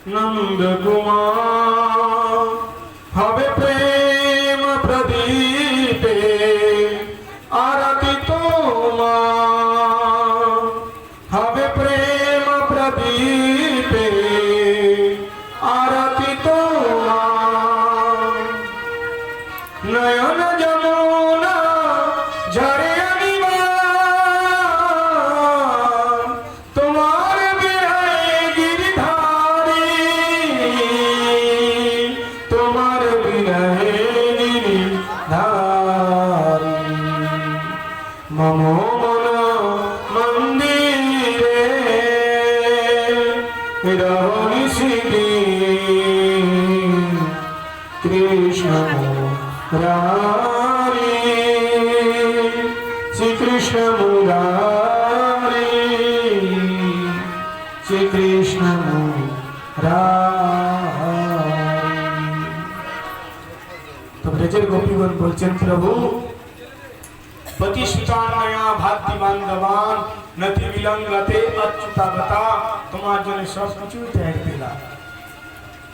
नंद कुमार हवे प्रेम प्रदीपे आरती तोमार हवे प्रेम प्रदीपे आरती तोमार नयन जमुना झरे ममो मन मंदिरे रहो कृष्ण मुरारी श्री कृष्ण मुरारी श्री कृष्ण मुरारी। तो ब्रजेर गोपीगण बोलছেন प्रभु प्रतिष्ठानया भाति बांधवान नति विलंगते अच्युतागता তোমার জন্য সব কিছু ত্যাগ দিলাম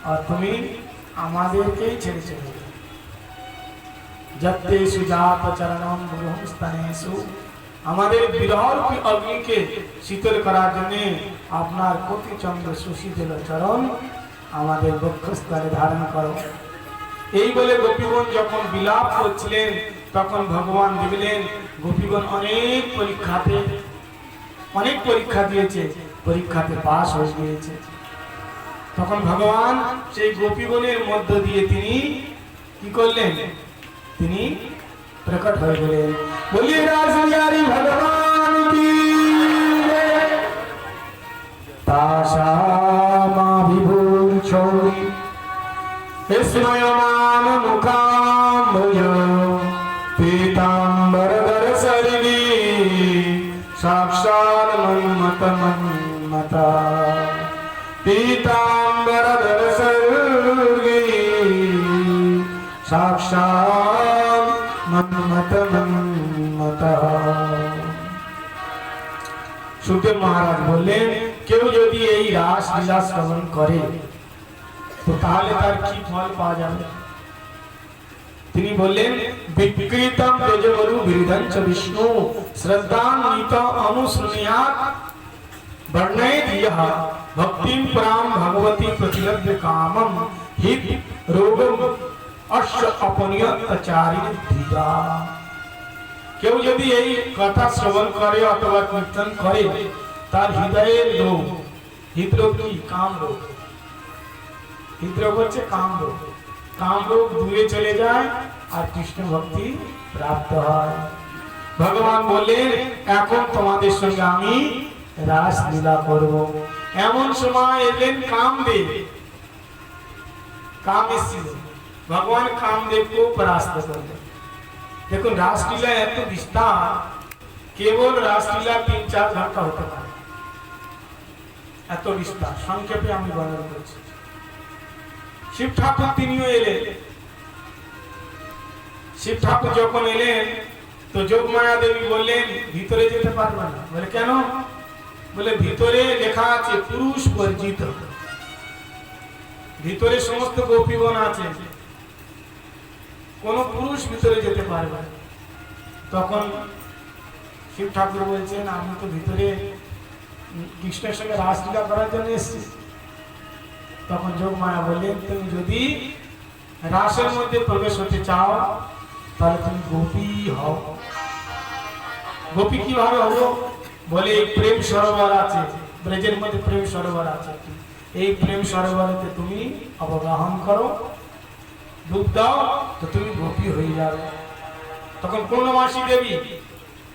আর তুমি আমাদেরকেই ছেড়ে চলে গেলে। যত্তে সুজাত চরণম গুরুস্তনেষু আমাদের বিরহর অগ্নিকে শীতল করার জন্য আপনার কোটি চন্দ্র সুশীতল চরণ আমাদের বক্ষস্থলে ধারণ করো। এই বলে গোপীগণ যখন বিলাপ করছিলেন তখন ভগবান দেখলেন গোপীগণ অনেক পরীক্ষা দিয়েছে, পরীক্ষাতে পাস হয়ে গিয়েছে। তখন ভগবান সেই গোপীগণের মধ্য দিয়ে তিনি কি করলেন, তিনি প্রকট হয়ে গেলেন। বলিয়ে রাসবিহারী ভগবান কি তাশামা বিভূর ছৌরি স্ময়মান মুখাম্বজ पीतांबरधर सरिणी साक्षात् मन्मथ मन्मथा पीतांबरधर सरिणी साक्षात् मन्मथ मन्मथा। सुखदेव महाराज बोलें केउ यदि এই রাস লীলা শ্রবণ করে তো তাহলে তার কি ফল পাওয়া যাবে। তিনি বললেন বিকৃতম তেজবরু বিরুদ্ধঞ্চ বিষ্ণু শ্রদ্ধান্বিত অনুসৃণুয়াৎ वर्णयेत् यः भक्तिं परां भगवती प्रतिलभ्य कामं हित रोगम अश्च अपनियत आचार्य धीरा। কেউ যদি এই কথা শ্রবণ করে অথবা কীর্তন করে তার হৃদয়ের রোগ, হৃদরোগ কি কাম রোগ, হৃদরোগ হচ্ছে কাম রোগ, কাম রোগ দূরে চলে যায় আর কৃষ্ণ ভক্তি প্রাপ্ত হয়। ভগবান বললেন এখন তোমাদের সঙ্গে আমি রাস লীলা করব। এমন সময় এলেন কামদেব, কাম এসেছিল, ভগবান কামদেবকে পরাস্ত করলেন। দেখুন রাসলীলা এত বিস্তার, কেবল রাসলীলা 3-4 ঘন্টা হতে পারে, এত বিস্তার। সংক্ষেপে আমি বর্ণনা করছি। শিব ঠাকুর তিনিও এলেন। শিব ঠাকুর যখন এলেন তো যোগমায়া দেবী বললেন ভিতরে যেতে পারবে না। বলে কেন? বলে ভিতরে লেখা আছে পুরুষ বর্জিত, ভিতরে সমস্ত গোপীগণ আছে, কোন পুরুষ ভিতরে যেতে পারবে না। তখন শিব ঠাকুর বলছেন আমি তো ভিতরে কৃষ্ণের সঙ্গে রাসলীলা করার জন্য এসেছি। তখন যোগমায়া বললেন তুমি যদি রাসের মধ্যে প্রবেশ হতে চাও তাহলে তুমি গোপী হও। গোপী কিভাবে হবো? বলে এই প্রেম সরোবর আছে, ব্রজের মধ্যে প্রেম সরোবর আছে, এই প্রেম সরোবরেতে তুমি অবগাহন করো, ডুব দাও, তো তুমি গোপী হয়ে যাবে। তখন পূর্ণমাসী দেবী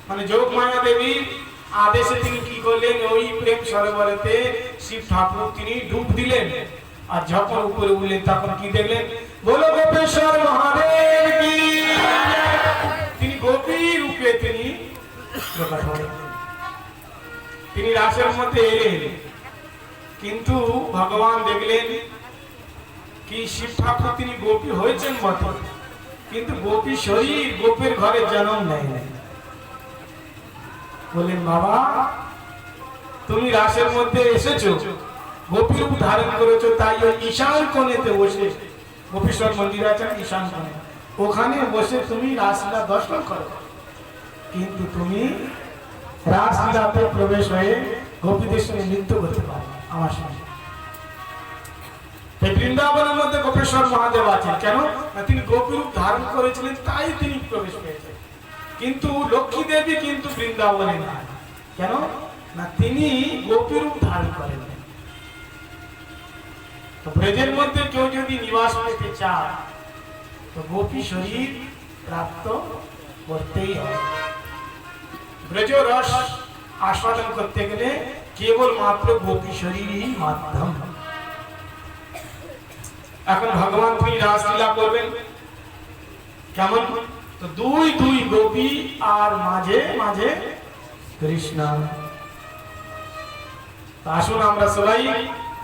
মানে যোগমায়া দেবীর আদেশে তিনি কি করলেন, ওই প্রেম সরোবরেতে শিব ঠাকুর তিনি ডুব দিলেন। আর যখন উপরে উঠলেন তখন কি দেখলেন, বলো গোপেশ্বর মহাদেব কি। তিনি গোপী রূপে তিনি প্রকট হলেন, তিনি রাসের মধ্যে এলেন। কিন্তু ভগবান দেখলেন কি শিব ঠাকুর তিনি গোপী হয়েছেন বটে, কিন্তু গোপী শরীর গোপের ঘরে জন্ম নেয় নাই। বললেন বাবা তুমি রাসের মধ্যে এসেছো, গোপী রূপ ধারণ করেছো, তাই ওই ঈশান কোণেতে বসে, গোপীশ্বর মন্দির আছে ঈশান কোণে, ওখানে বসে তুমি রাসলীলা দর্শন করো। কিন্তু তুমি রাসলীলাতে প্রবেশ হয়ে গোপীদের সঙ্গে নৃত্য করতে পারো আমার সঙ্গে। বৃন্দাবনের মধ্যে গোপেশ্বর মহাদেব আছেন, কেন না তিনি গোপী রূপ ধারণ করেছিলেন, তাই তিনি প্রবেশ পেয়েছেন। কিন্তু লক্ষ্মী দেবী কিন্তু বৃন্দাবনে নাই, কেন না তিনি গোপী রূপ ধারণ করেন। তো ব্রজের মধ্যে কেউ যদি নিবাস পেতে চায় তো গোপী শরীর প্রাপ্ত করতেই হবে। ব্রজ রস আস্বাদন করতে গেলে কেবল মাত্র গোপী শরীরই মাধ্যম। এখন ভগবান তিনি রাসলীলা করবেন কেমন, তো দুই দুই গোপী আর মাঝে মাঝে কৃষ্ণ। আসুন আমরা সবাই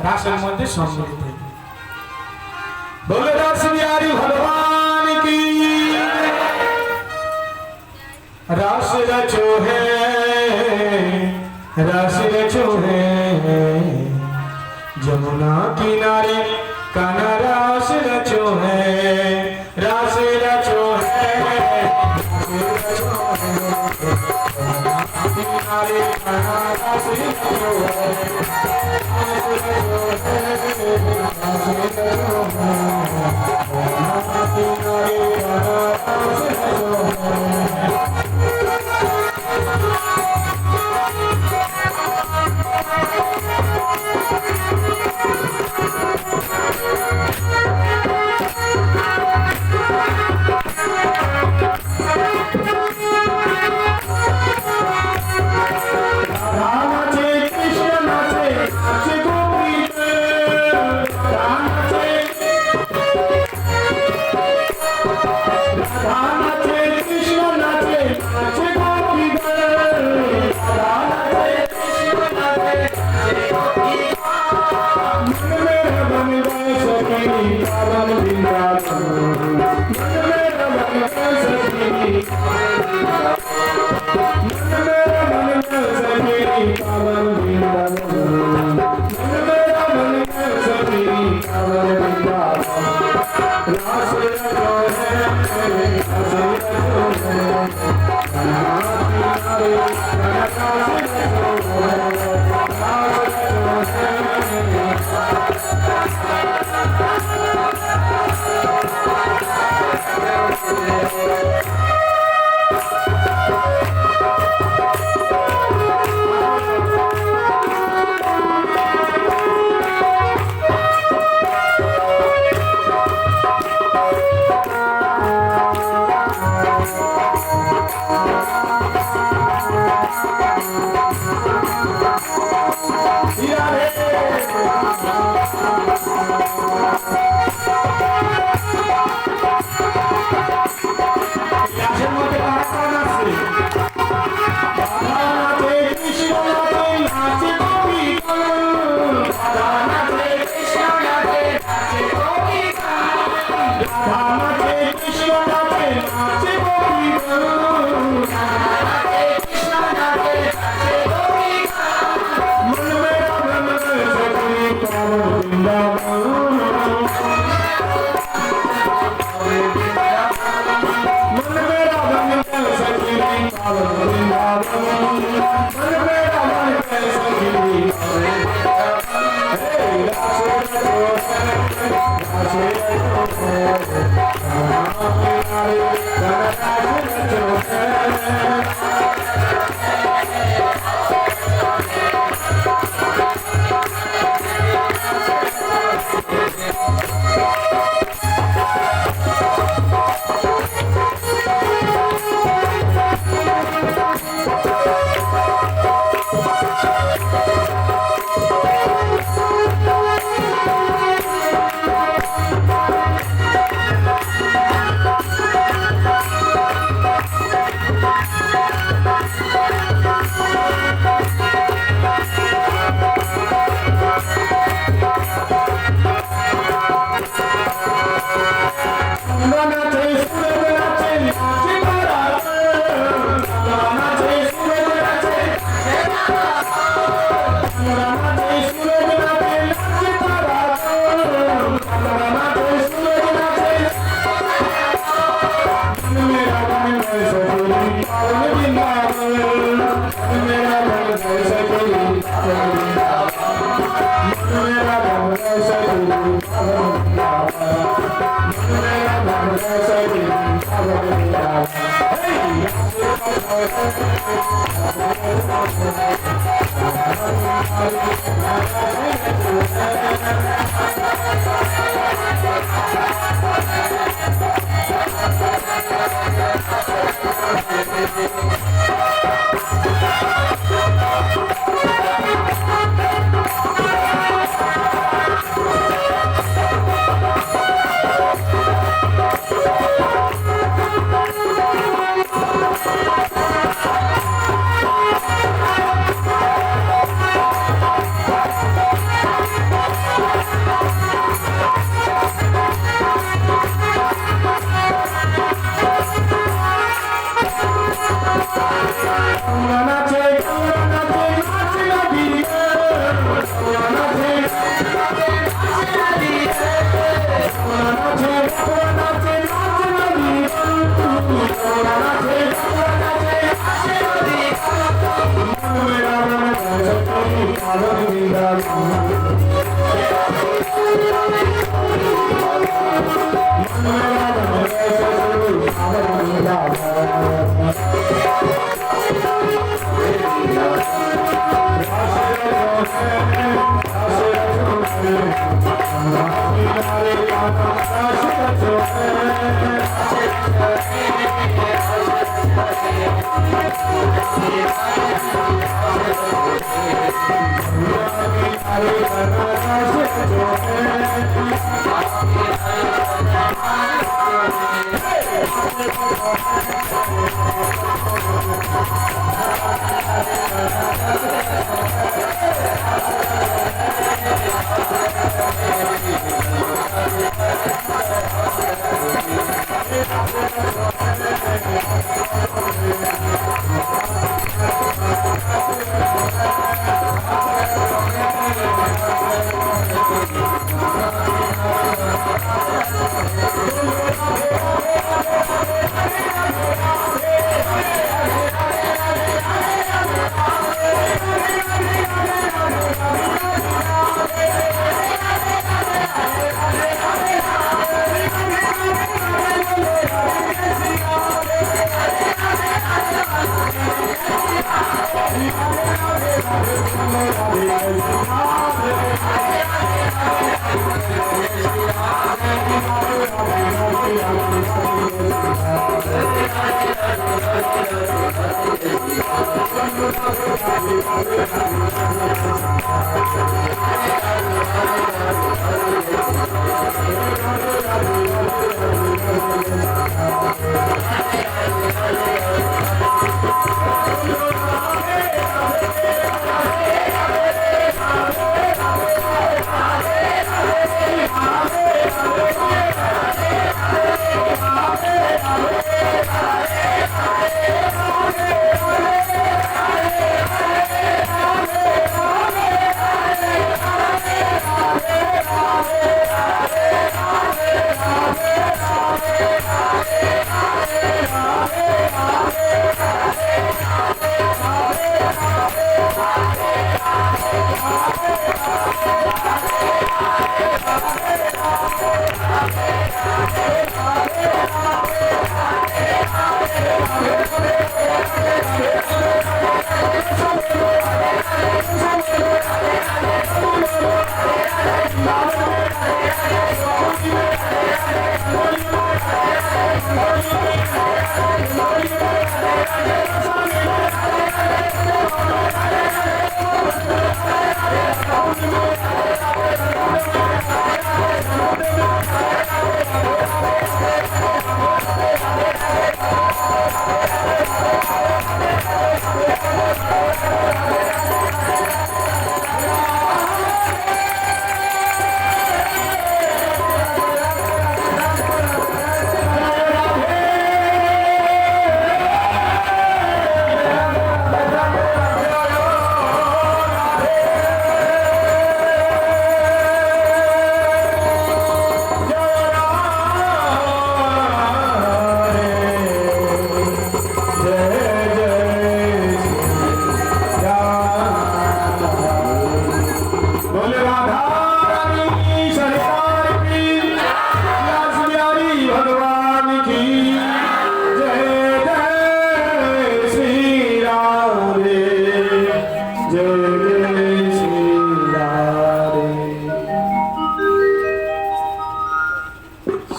রাসের মধ্যে সম্মিলিত হই। বলে রাস বিহারী ভগবান কি, রাস রচো হে, রাস রচো হে, যमुना किनारे कान्हा रास रचो है, रास रचो है, रास रचो है, किनारे कान्हा रास रचो है, रास रचो है, रास रचो है, किनारे कान्हा रास रचो है।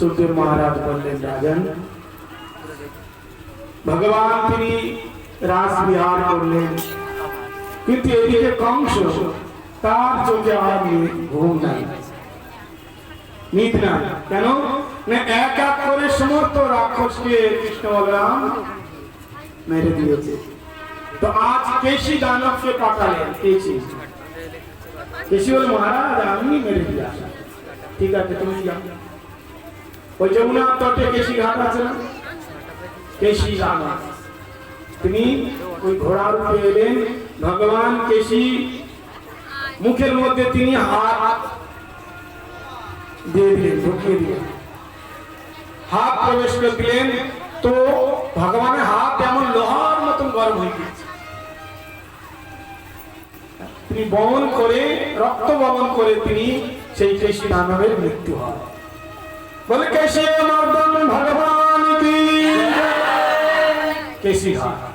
सुखदेव महाराज बोलें राजन भगवान তিনি রাস বিহার করলেন কিন্তু এদিকে কংস তার চোখে আর ঘুম নাই নিদ না কেন না এক এক করে সমস্ত রাক্ষসকে কৃষ্ণ বলরাম মেরে দিয়েছে तो आज केशी दानव के पाठालें केशी बोले महाराज आमी मेरे दिया ठीक है तुम जाओ ওই যমুনা তটে কেশি ঘাট আছে না কেশি রানা তিনি ওই ঘোড়ার উপরে এলেন ভগবান কেশি মুখের মধ্যে তিনি হাত দিয়ে দিলেন ঢুকিয়ে দিলেন হাত প্রবেশ করে দিলেন তো ভগবানের হাত এমন লোহার মতন গরম হয়ে গেছে তিনি বমন করে রক্ত বমন করে তিনি সেই কেশি দানবের মৃত্যু হয় बोले कैसे मर्दन भगवान की केशी घाट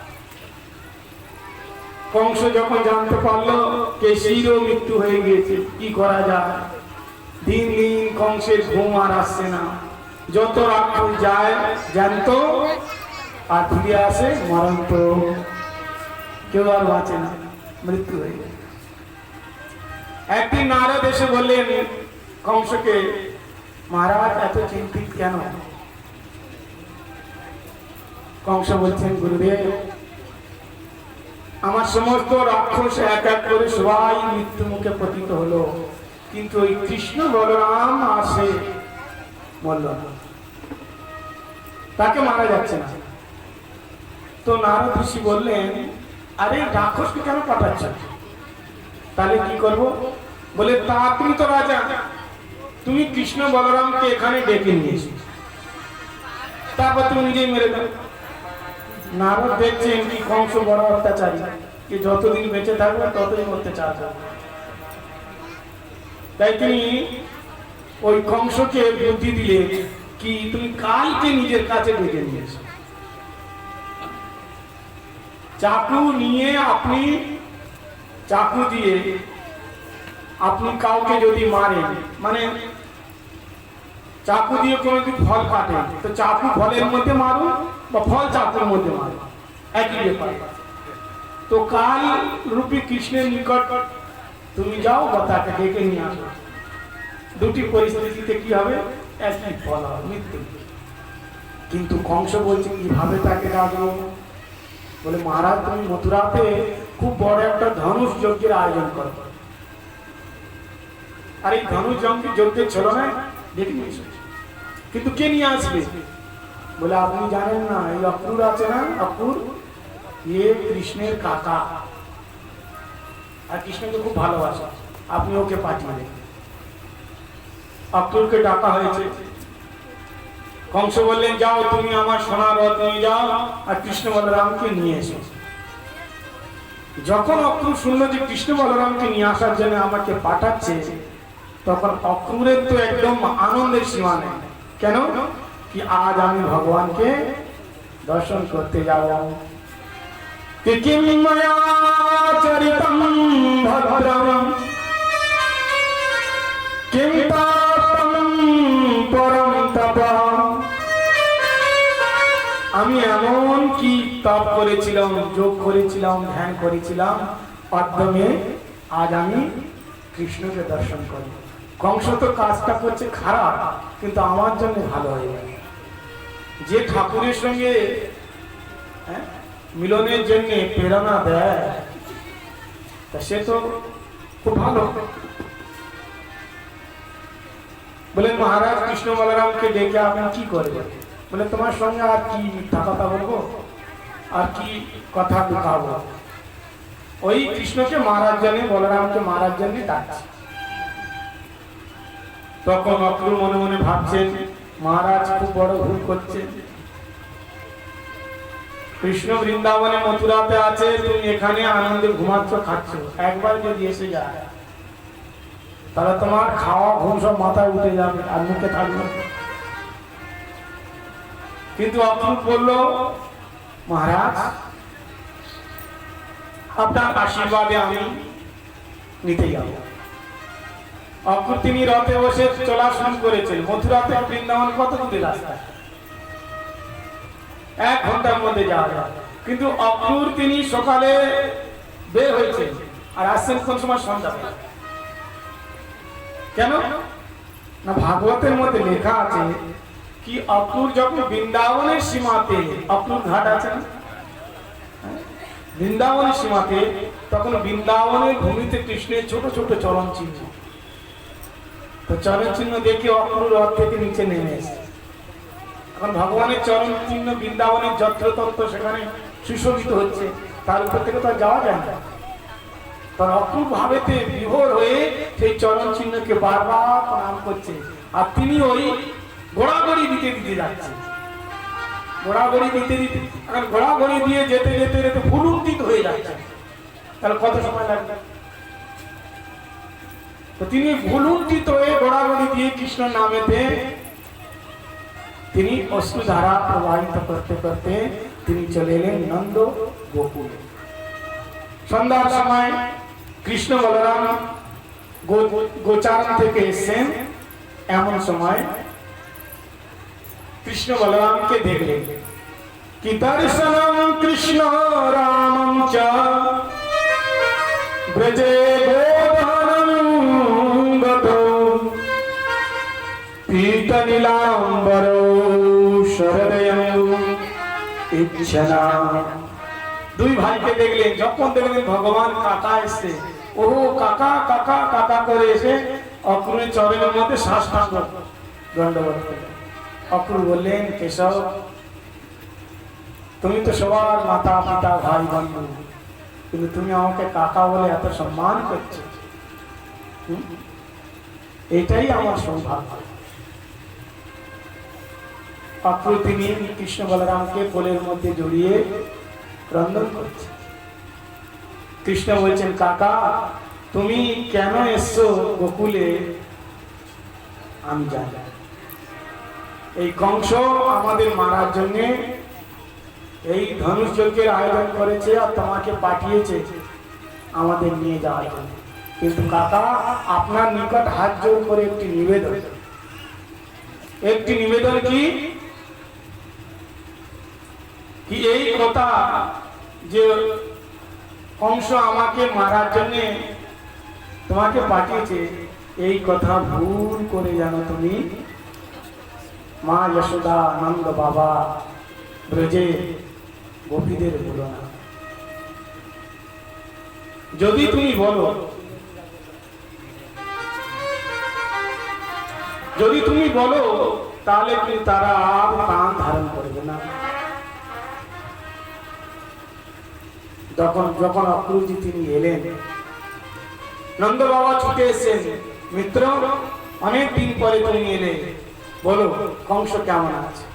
কংস যখন জানতে পারলো কেশিরও মৃত্যু হয়ে গিয়েছে কি করা যায় দিন দিন কংসের ঘুম আর আসছে না যত রাক্ষস যায় জানতো আর ফিরে আসে মরন্ত কেউ আর বাঁচে না মৃত্যু হয়ে যায় একদিন নারদ এসে বললেন কংসকে महाराज এত চিন্তিত কেন কংস বলছেন গুরুদেব আমার সমস্ত রাক্ষস এক এক করে সবাই মৃত্যু মুখে পতিত হলো কিন্তু ওই কৃষ্ণ বলরাম আসে মরল না তাকে মারা যাচ্ছে না তো নারদ ঋষি বললেন আরে রাক্ষসকে কেন পাঠাচ্ছ তাহলে কি করব বলে তা তুমি তো রাজা তুমি কৃষ্ণ বলরামকে এখানে ডেকে নিয়ে এসো তারপর তুমি নিজেই মেরে দাও নারদ দেখছেন কি কংস বড় অত্যাচারী কি যতদিন বেঁচে থাকবে ততদিন অত্যাচার হবে তাই তিনি ওই কংসকে বুদ্ধি দিলে কি তুমি কালকে নিজের কাছে ডেকে নিয়ে এসো চাকু নিয়ে আপনি চাকু দিয়ে আপনি কাউকে যদি মারেন মানে চাকু দিয়ে কোনো যদি ফল কাটে তো চাকু ফলের মধ্যে মারুন বা ফল চাকুর মধ্যে মারুন একই ব্যাপার তো কাল রূপী কৃষ্ণের নিকট তুমি যাও বা তাকে ডেকে নিয়ে আসো দুটি পরিস্থিতিতে কি হবে একই ফল হবে মৃত্যু কিন্তু কংস বলছে কিভাবে তাকে ডাকবো বলে মহারাজ তুমি মথুরাতে খুব বড় একটা ধনুষ যজ্ঞের আয়োজন করো আর এই ধনুষ যজ্ঞের ছিল না ডেকে নিয়ে এসো কিন্তু কে নিয়ে আসবে বলে আপনি জানেন না এই অক্রুর আছে না অক্রুর ইয়ে কৃষ্ণের কাকা আর কৃষ্ণকে খুব ভালোবাসে আপনি ওকে পাঠিয়ে দেন অক্রুরকে ডাকা হয়েছে কংস বললেন যাও তুমি আমার সোনার রথ নিয়ে যাও আর কৃষ্ণ বলরামকে নিয়ে এসো যখন অক্রুর শুনলো যে কৃষ্ণ বলরামকে নিয়ে আসার জন্য আমাকে পাঠাচ্ছে তখন অক্রুরের তো একদম আনন্দের সীমা নেই কেন কি আজ আমি ভগবানকে দর্শন করতে যাব কিম মায়া চরিতম ভদ্রম কিম তাপম পরম তপঃ আমি এমন কি তপ করেছিলাম যোগ করেছিলাম ধ্যান করেছিলাম অদ্যমে আজ আমি কৃষ্ণকে দর্শন করি কংস তো কাজটা করছে খারাপ কিন্তু আমার জন্য ভালো হয়ে গেল যে ঠাকুরের সঙ্গে মিলনের জন্য প্রেরণা দেয় তা সে তো খুব ভালো বলে মহারাজ কৃষ্ণ বলরামকে ডেকে আপনি কি করবেন বলে তোমার সঙ্গে আর কি মিথ্যা কথা বলবো আর কি কথা ঢুকাবো ওই কৃষ্ণকে মারার জন্য বলরামকে মারার জন্য ডাকছে তখন অক্রুর মনে মনে ভাবছেন মহারাজ খুব বড় ভুল করছেন কৃষ্ণ বৃন্দাবনে মথুরাতে আছে তুমি এখানে আনন্দে ঘুমাচ্ছ খাচ্ছ একবার যদি এসে যায় তাহলে তোমার খাওয়া ঘুম সব মাথায় উঠে যাবে আর মুখে থাকবে কিন্তু অক্রুর বলল মহারাজ আপনার আশীর্বাদে আমি নিতে যাব অক্রূর তিনি রথে বসে চলা শুরু করেছেন। মথুরা থেকে বৃন্দাবন কত দূরের রাস্তা, 1 ঘন্টার মধ্যে যাওয়া যায়। কিন্তু অক্রূর তিনি সকালে বের হয়েছেন আর আসছেন কোন সময়? সন্ধ্যা। কেন না, ভাগবতের মধ্যে লেখা আছে কি অক্রূর যখন বৃন্দাবনের সীমাতে, অক্রূর ঘাট আছে না বৃন্দাবনের সীমাতে, তখন বৃন্দাবনের ভূমিতে কৃষ্ণের ছোট ছোট চরণ চিহ্ন। তো চরণ চিহ্ন দেখে অক্রূর রথ থেকে নিচে নেমে এসেছে। এখন ভগবানের চরণ চিহ্ন বৃন্দাবনের যত্রতত্ত্ব সেখানে সুশোভিত হচ্ছে, তার উপর থেকে তো যাওয়া যায় না। তার অক্রূর ভাবেতে বিভোর হয়ে সেই চরণ চিহ্নকে বারবার প্রণাম করছে। আর তিনি ওই ঘোড়াগড়ি দিতে দিতে যাচ্ছেন, ঘোড়াগড়ি দিতে দিতে, ঘোড়াগড়ি দিয়ে যেতে যেতে যেতে ভুলুণ্ঠিত হয়ে যাচ্ছে। তাহলে কত সময় লাগবে? তো তিনি ভুলুণ্ঠিত হয়ে ঘোড়াগড়ি দিয়ে কৃষ্ণ নামেতে তিনি অশ্রুধারা প্রবাহিত করতে করতে তিনি চলে এলেন নন্দ গোকুলে। সন্ধ্যার সময় কৃষ্ণ বলরাম গোচারণ থেকে এসেছেন। এমন সময় কৃষ্ণ বলরামকে দেখলেন। কি দর্শনম কৃষ্ণ রামম চ ব্রজে গোধনম গতো পীত নীলাম্বর শরদয়ং ইচ্ছনা। দুই ভাইকে দেখলেন। যখন দেখলেন ভগবান কাকা এসছে, ও কাকা কাকা কাকা করে এসে অক্রূরের চরণের মধ্যে সাষ্টাঙ্গ দণ্ডবত করলেন। অক্রূর বললেন, কেশব, তুমি তো সবার মাতা পিতা ভাই বন্ধু, কিন্তু তুমি আমাকে কাকা বলে এত সম্মান করছো, এটাই আমার সৌভাগ্য। অক্রূর তিনি কৃষ্ণ বলরামকে কোলের মধ্যে জড়িয়ে ক্রন্দন করছে। কৃষ্ণ বলছেন, কাকা তুমি কেন এসছো গোকুলে আমি জানি। এই কংস আমাদের মারার জন্য এই ধনুষ যজ্ঞের আয়োজন করেছে আর তোমাকে পাঠিয়েছে আমাদের নিয়ে যাওয়ার জন্য। কিন্তু কাকা আপনার নিকট হাত জোড় করে একটি নিবেদন, একটি নিবেদন কি এই কথা যে কংস আমাকে মারার জন্য তোমাকে পাঠিয়েছে, এই কথা ভুল করে জানো তুমি মা যশোদা নন্দ বাবা ব্রজে গোপীদের বলো না। যদি তুমি বলো, যদি তুমি বলো তাহলে কিন্তু তারা আর প্রাণ ধারণ করবে না। যখন অক্রূরজি তিনি এলেন, নন্দ বাবা ছুটে এসেছেন, মিত্র অনেক দিন পরে তুমি এলে, বলো কংস কেমন আছে?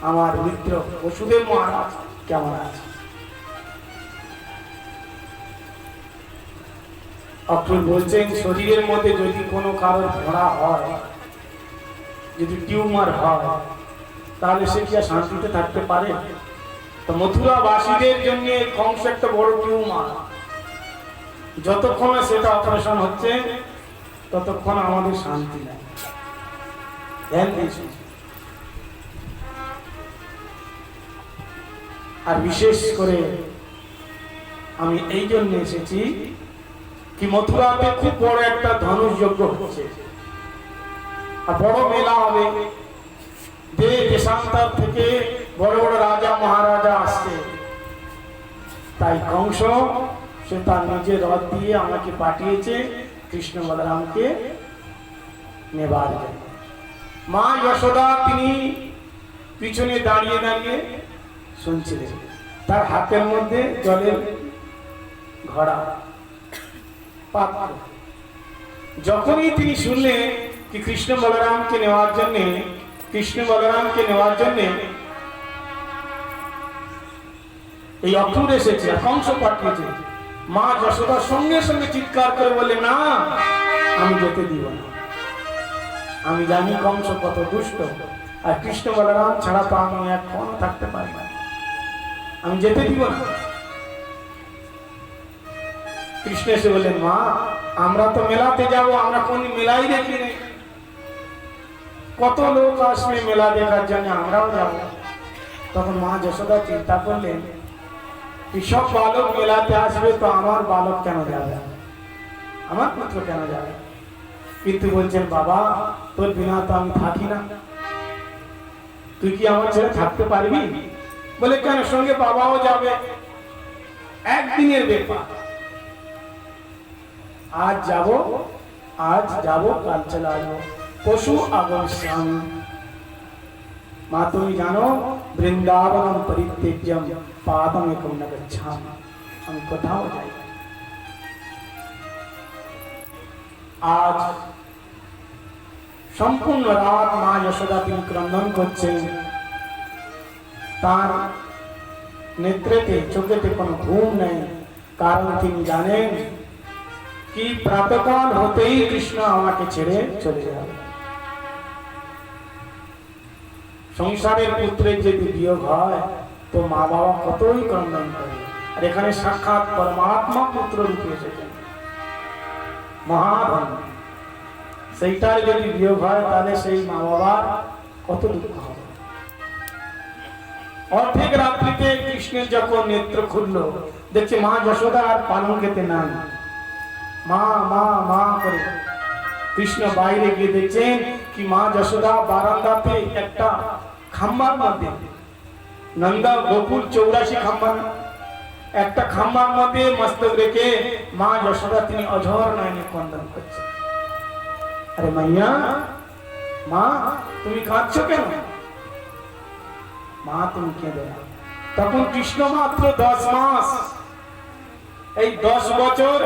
আমার মিত্র বসুদেব মহারাজ কেমন আছে? অক্রূর বলছেন, শরীরের মধ্যে যদি কোনো কারোর ধরা হয়, যদি টিউমার হয়, তাহলে সে কি আর শান্তিতে থাকতে পারে? তো মথুরাবাসীদের জন্য কংস একটা বড় টিউমার। যতক্ষণ সেটা অপারেশন হচ্ছে ততক্ষণ আমাদের শান্তি নাই। আর বিশেষ করে আমি এই জন্য এসেছি কি মথুরাতে খুব বড় একটা ধনুষ যজ্ঞ হচ্ছে, আর বড় মেলা হবে। দেশান্তর থেকে বড় বড় রাজা মহারাজা আসছে। তাই কংস সে তার নিজের রথ দিয়ে আমাকে পাঠিয়েছে কৃষ্ণ বলরামকে নেবার জন্য। মা যশোদা তিনি পিছনে দাঁড়িয়ে দাঁড়িয়ে শুনছিলেন। তার হাতের মধ্যে জলের ঘড়া পাত্র। যখনই তিনি শুনলেন কি কৃষ্ণ বলরামকে নেওয়ার জন্য এই অক্রূর এসেছে, কংস পাঠিয়েছে, মা যশোদা সঙ্গে সঙ্গে চিৎকার করে বললেন, না আমি যেতে দিব না। আমি জানি কংস কত দুষ্ট, আর কৃষ্ণ বলরাম ছাড়া তো আমি এখন থাকতে পারি না, আমি যেতে দিব না। কৃষ্ণ এসে বললেন, মা আমরা তো মেলাতে যাব, আমরা কোন মেলাই দেখি নাই, কত লোক আসবে মেলা দেখার জন্য, আমরাও যাব। তখন মা যশোদা চিন্তা করলেন, সব বালক মেলাতে আসবে, তো আমার বালক কেন যাবে, আমার পুত্র কেন যাবে? কিন্তু বলছেন, বাবা তোর বিনা তো আমি থাকি না, তুই কি আমার ছেলে থাকতে পারবি? বলে, কেন, সঙ্গে বাবাও যাবে, একদিনের ব্যাপার, আজ যাব, কাল চলে আসবো, পশু আগম শ্যাম। মা তুমি জানো, বৃন্দাবনম পরিত্যজ্যম পাদম একম ন গচ্ছামি, আমি কোথাও যাই। আজ সম্পূর্ণ রাত মা যশোদা তিনি ক্রন্দন করছেন, তার নেত্রেতে চোখেতে কোনো ঘুম নেই, কারণ তিনি জানেন কি প্রাতকাল হতেই কৃষ্ণ আমাকে ছেড়ে চলে যাবে। সংসারের পুত্রের যদি বিয়োগ হয় তো মা বাবা কতই ক্রন্দন করে, আর এখানে সাক্ষাৎ পরমাত্মা পুত্র রূপে এসেছেন, মহাধন, সেইটার যদি বিয়োগ হয় তাহলে সেই মা বাবার কত দুঃখ হবে। অর্ধেক রাত্রিতে কৃষ্ণের যখন নেত্র খুলল, দেখছে মা যশোদা আর পালঙ্কেতে নাই, মা মা মা করে। কৃষ্ণ বাইরে গিয়ে দেখছেন কি মা যশোদা বারান্দাতে একটা খাম্বার মধ্যে, নন্দা গোকুল 84 খাম্বা, একটা খাম্বার মধ্যে মস্তক রেখে মা যশোদা তিনি অঝর নয়নে ক্রন্দন করছেন। আরে মাইয়া, মা তুমি কাঁদছো কেন? মা তুমি কেঁদো না। তখন কৃষ্ণ মাত্র 10 মাস, এই 10 বছর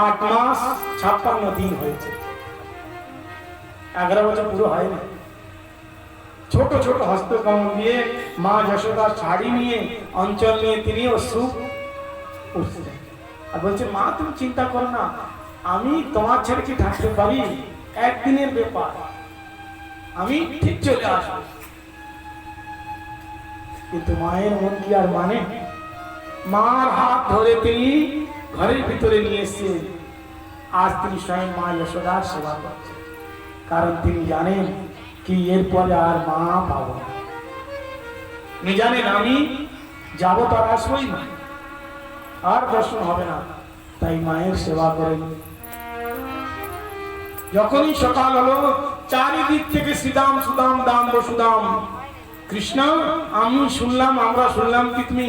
8 মাস 56 দিন হয়েছে, 11 বছর পুরো হয় না। ছোট ছোট হস্তকর্ম দিয়ে মা যশোদার শাড়ি নিয়ে, অঞ্চল নিয়ে তিনি অশ্রু উঠছিলেন, আর বলছে, মা তুমি চিন্তা করো না, আমি তোমার ছেড়ে কি থাকতে পারি, একদিনের ব্যাপার, আমি ঠিক চলে আসবো। কিন্তু মায়ের মন কি আর মানে? মার হাত ধরে তিনি ঘরের ভিতরে নিয়ে এসে আজ তিনি স্বয়ং মা যশোদার সেবা করছেন, কারণ তিনি জানেন কি এরপরে আর মা পাবো না। তিনি জানেন আমি যাবো তো আর আসবোই না, আর দর্শন হবে না, তাই মায়ের সেবা করেন। যখনই সকাল হলো, চারিদিক থেকে শ্রীদাম সুদাম দাম বসুদাম, কৃষ্ণ আমরা শুনলাম কি তুমি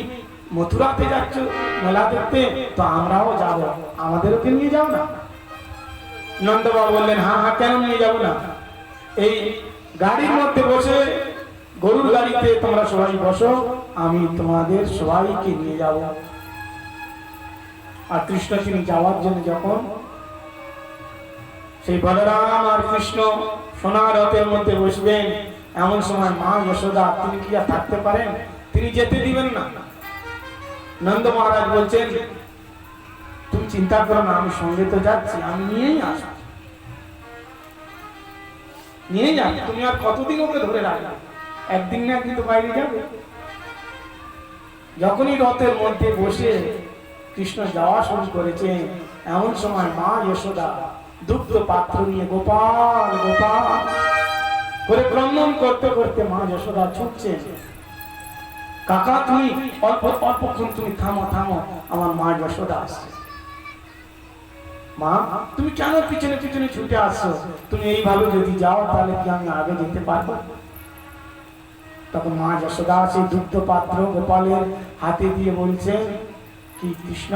মথুরাতে যাচ্ছ মেলা দেখতে, তো আমরাও যাব, আমাদেরকে নিয়ে যাও না। নন্দবাবু বললেন, হ্যাঁ হ্যাঁ, কেন নিয়ে যাব না, এই গাড়ির মধ্যে বসে, গরুর গাড়িতে তোমরা সবাই বসো, আমি তোমাদের সবাইকে নিয়ে যাব। আর কৃষ্ণ তিনি যাওয়ার জন্য যখন সেই বলরাম আর কৃষ্ণ সোনার রথের মধ্যে বসবেন, এমন সময় মা যশোদা তিনি কি আর থাকতে পারেন, তিনি যেতে দিবেন না। নন্দ মহারাজ বলছেন, তুমি চিন্তা করো না, আমি সঙ্গে তো যাচ্ছি, আমি নিয়েই আসবো, নিয়ে যান, তুমি আর কতদিন ওকে ধরে রাখবে, একদিন না একদিন তো বাইরে যাবে। যখনই রথের মধ্যে বসে কৃষ্ণ যাওয়া শুরু করেছে, এমন সময় মা যশোদা দুগ্ধ পাত্র নিয়ে গোপাল গোপাল করে ক্রন্দন করতে করতে মা যশোদা ছুটছে। কাকা তুমি অল্পক্ষণ তুমি থামো, আমার মা যশোদা আসছে। মা তুমি কেন পিছনে পিছনে ছুটে আসছো, তুমি এইভাবে যদি যাও তাহলে কি আমি আগে যেতে পারবো? তখন মা যশোদা সেই দুগ্ধ পাত্র গোপালের হাতে দিয়ে বলছেন কি, কৃষ্ণ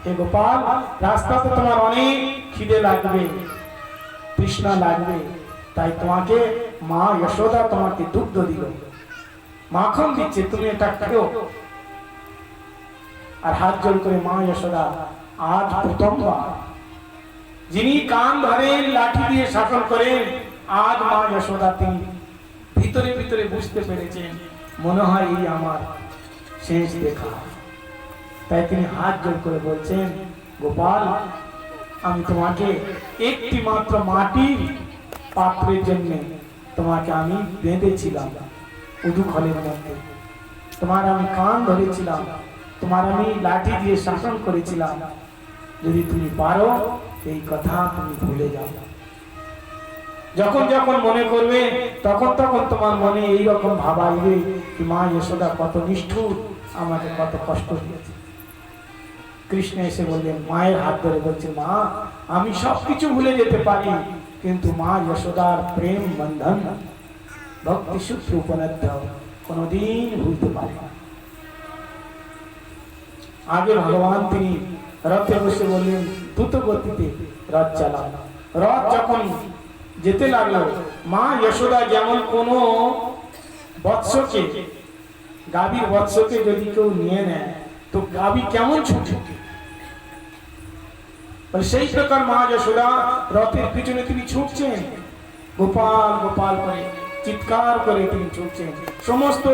হে গোপাল, রাস্তাতে তোমার অনেক খিদে লাগবে, তৃষ্ণা লাগবে, তাই তোমাকে মা যশোদা তোমাকে দুগ্ধ দিল, মাখন দিচ্ছে, তুমি এটা খেও। আর হাত জোড় করে মা যশোদা আজ প্রথমবার, যিনি কান ধরেন লাঠি দিয়ে শাসন করেন, আজ মা যশোদা তিনি ভিতরে ভিতরে বুঝতে পেরেছেন, মনে হয় এই আমার শেষ দেখা। তাই তিনি হাত জোড় করে বলছেন, গোপাল আমি তোমাকে একটি মাত্র মাটির পাত্রের জন্য তোমাকে আমি বেঁধেছিলাম উদুখলের মধ্যে, তোমার আমি কান ধরেছিলাম, তোমার আমি লাঠি দিয়ে শাসন করেছিলাম, যদি তুমি পারো এই কথা তুমি ভুলে যাও। যখন যখন মনে করবে তখন তখন তোমার মনে এইরকম ভাব আসবে কি মা যশোদা কত নিষ্ঠুর, আমাকে কত কষ্ট দিয়েছে। কৃষ্ণ এসে বললেন, মায়ের হাত ধরে বলছে, মা আমি সবকিছু ভুলে যেতে পারি, কিন্তু মা যশোদার প্রেম বন্ধন ভক্তি সূত্র উপলব্ধ কোনদিন ভুলতে পারে না। আগে ভগবান তিনি রথে বসে বললেন, দ্রুত গতিতে রথ চালান। রথ যখন যেতে লাগলো, মা যশোদা যেমন কোন বৎসকে, গাভীর বৎসকে যদি কেউ নিয়ে নেয় তো গাভী কেমন ছুটে, সেই প্রকার মা যশোদা রথের পিছনে তিনি ছুটছেন, গোপাল গোপাল করে চিৎকার করে তিনি ছুটছেন। সমস্ত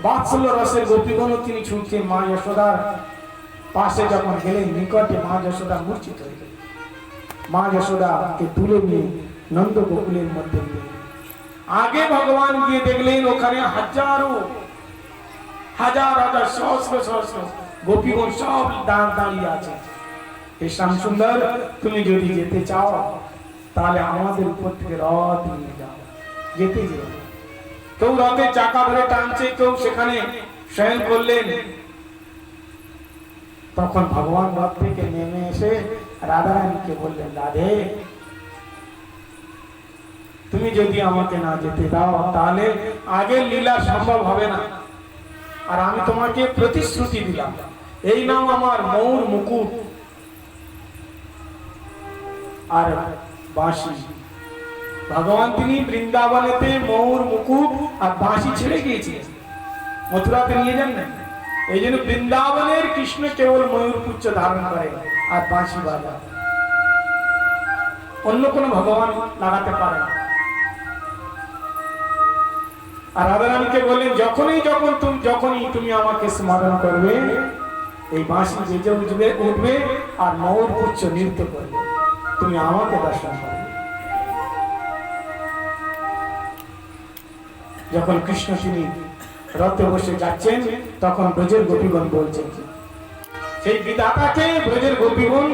বাৎসল্য রসের গোপীগণ তিনি ছুটছেন। মা যশোদার পাশে যখন গেলেন, নিকটে মা যশোদা মূর্ছিত হয়ে গেলেন। মা যশোদাকে তুলে নিয়ে নন্দ গোকুলের মধ্যে আগে ভগবান গিয়ে দেখলেন ওখানে হাজারো হাজার হাজার সহস্র সহস্র গোপীগণ সব দাঁড়িয়ে আছে। হে শ্যাম সুন্দর, তুমি যদি যেতে চাও তাহলে আমাদের উপর থেকে রথ নিয়ে যাও, যেতে যেও। কেউ রথের চাকা ধরে টানছে, কেউ সেখানে শয়ন করলেন। তখন ভগবান রথ থেকে নেমে এসে রাধারানীকে বললেন, রাধে তুমি যদি আমাকে না যেতে দাও তাহলে আগের লীলা সম্ভব হবে না। আর আমি তোমাকে প্রতিশ্রুতি দিলাম, এই নাও আমার ময়ূর মুকুট আর বাঁশি। ভগবান তিনি বৃন্দাবনেতে ময়ূর মুকুট আর বাঁশি ছেড়ে গিয়েছিলেন, মথুরাতে নিয়ে যান না। এই জন্য বৃন্দাবনের কৃষ্ণ কেবল ময়ূর পুচ্ছ ধারণ করে আর বাঁশি বাজায়, অন্য কোন ভগবান লাগাতে পারে না। আর রাধারানীকে বললেন, যখনই তুমি আমাকে স্মরণ করবে এই বাঁশি বেজে উঠবে আর ময়ূর পুচ্ছ নৃত্য করবে, তুমি আমাকে দর্শন করবে। যখন কৃষ্ণ তিনি রথে বসে যাচ্ছেন তখন ব্রজের গোপীগণ বলছেন, সেই বিধাতাকে ব্রজের গোপীগণ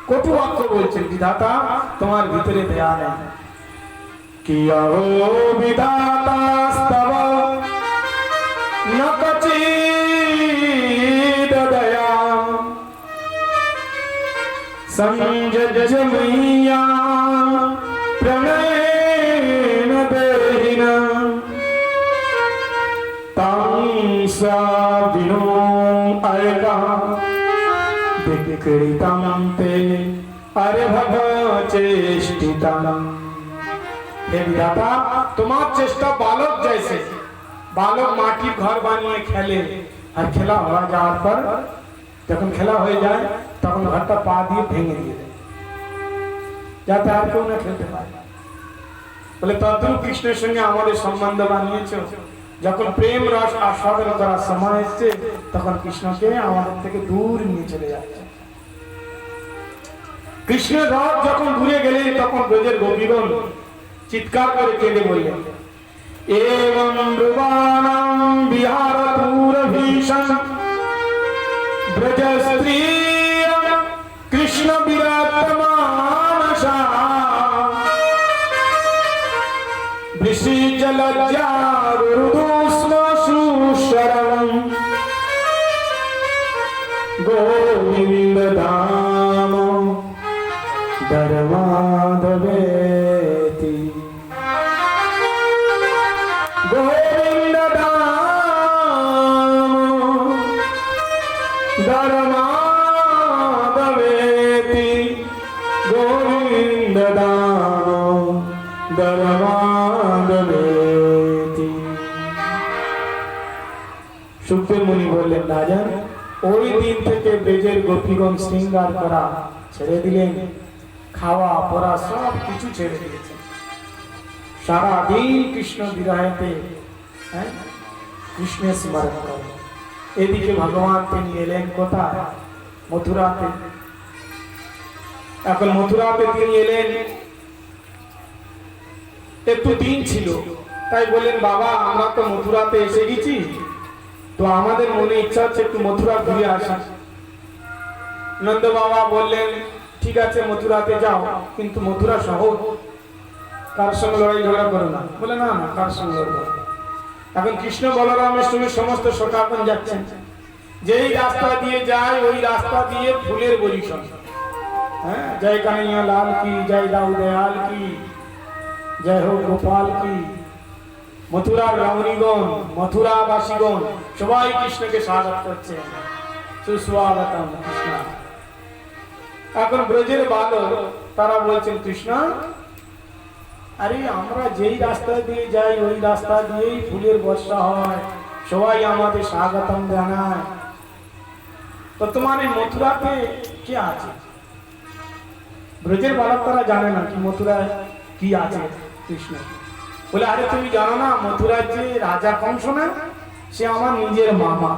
কটু বাক্য বলছেন, বিধাতা তোমার ভিতরে দয়া নেই। কিয়া হো বিধাতাস্তব ন কচিদ দয়া संजज मैया प्रणयन देहिना तांसा दिनो आएगा विकृतं ते अरे भव चेष्टितं। हे विधाता, तुम्हार चेष्टा बालक जैसे, बालक माटी घर बानिए खेले और खेला हो जाने पर যখন খেলা হয়ে যায় তখন ঘরটা পা দিয়ে ভেঙে দিয়ে দেয় যাতে আর কেউ না খেলতে পারে। বলে তদ্রূপ কৃষ্ণের সঙ্গে আমাদের সম্বন্ধ বানিয়েছ, যখন প্রেম রস আস্বাদন করার সময় এসছে তখন কৃষ্ণকে আমাদের থেকে দূর নিয়ে চলে যাচ্ছে। কৃষ্ণের রথ যখন ঘুরে গেলে তখন ব্রজের গোপীগণ চিৎকার করে কেঁদে বললেন, এবং ব্রুবাণাং বিহারপুর ভীষণ ব্রজ স্ত্রী কৃষ্ণ বিরাট মানসা বৃষিজ লজ্জা গুরুদুষ্ণ সুশরম গোবিন্দ ধাম ধর্মাধবেতি। গোবিন্দ ধাম ধর্মাধবেতি, গোবিন্দ ধাম ধর্মাধবেতি। সুখদেব মুনি বললেন, রাজন ওই দিন থেকে ব্রজের গোপীগণ শৃঙ্গার করা ছেড়ে দিলেন, খাওয়া পড়া সব কিছু ছেড়ে দিয়েছেন। সারাদিন কৃষ্ণ বিরহেতে কৃষ্ণের স্মরণ করে। এদিকে ভগবান তিনি এলেন কোথায়? মথুরাতে। এখন মথুরাতে তিনি এলেন, একটু দিন ছিল, তাই বললেন বাবা আমরা তো মথুরাতে এসে গেছি, তো আমাদের মনে ইচ্ছা হচ্ছে একটু মথুরা ঘুরে আসি। নন্দ বাবা বললেন ঠিক আছে মথুরাতে যাও, কিন্তু মথুরা শহর, কার সঙ্গে লড়াই ঝগড়া করো না। বলে না না, কার সঙ্গে লড়বো। এখন কৃষ্ণ বলরামের সঙ্গে সমস্ত সখাগণ যাচ্ছেন, যেই রাস্তা দিয়ে যায় ওই রাস্তা দিয়ে ফুলের বরিশন। হ্যাঁ, জয় কানাইয়া লাল কি, জয় দাউ দয়াল কি, জয় হোক গোপাল কি। মথুরার রমণীগণ, মথুরাবাসীগণ সবাই কৃষ্ণকে স্বাগত করছে, সুস্বাগতম কৃষ্ণ। এখন ব্রজের বালক তারা বলছেন কৃষ্ণ, আরে আমরা যেই রাস্তা দিয়ে যাই ওই রাস্তা দিয়েই ফুলের বর্ষা হয়, সবাই আমাদের স্বাগতম জানায়, তো তোমার এই মথুরাতে কি আছে? ব্রজের বালক তারা জানে না কি মথুরায় কি আছে। কৃষ্ণ বলে আরে তুমি জানো না মথুরার যে রাজা কংস না, সে আমার নিজের মামা।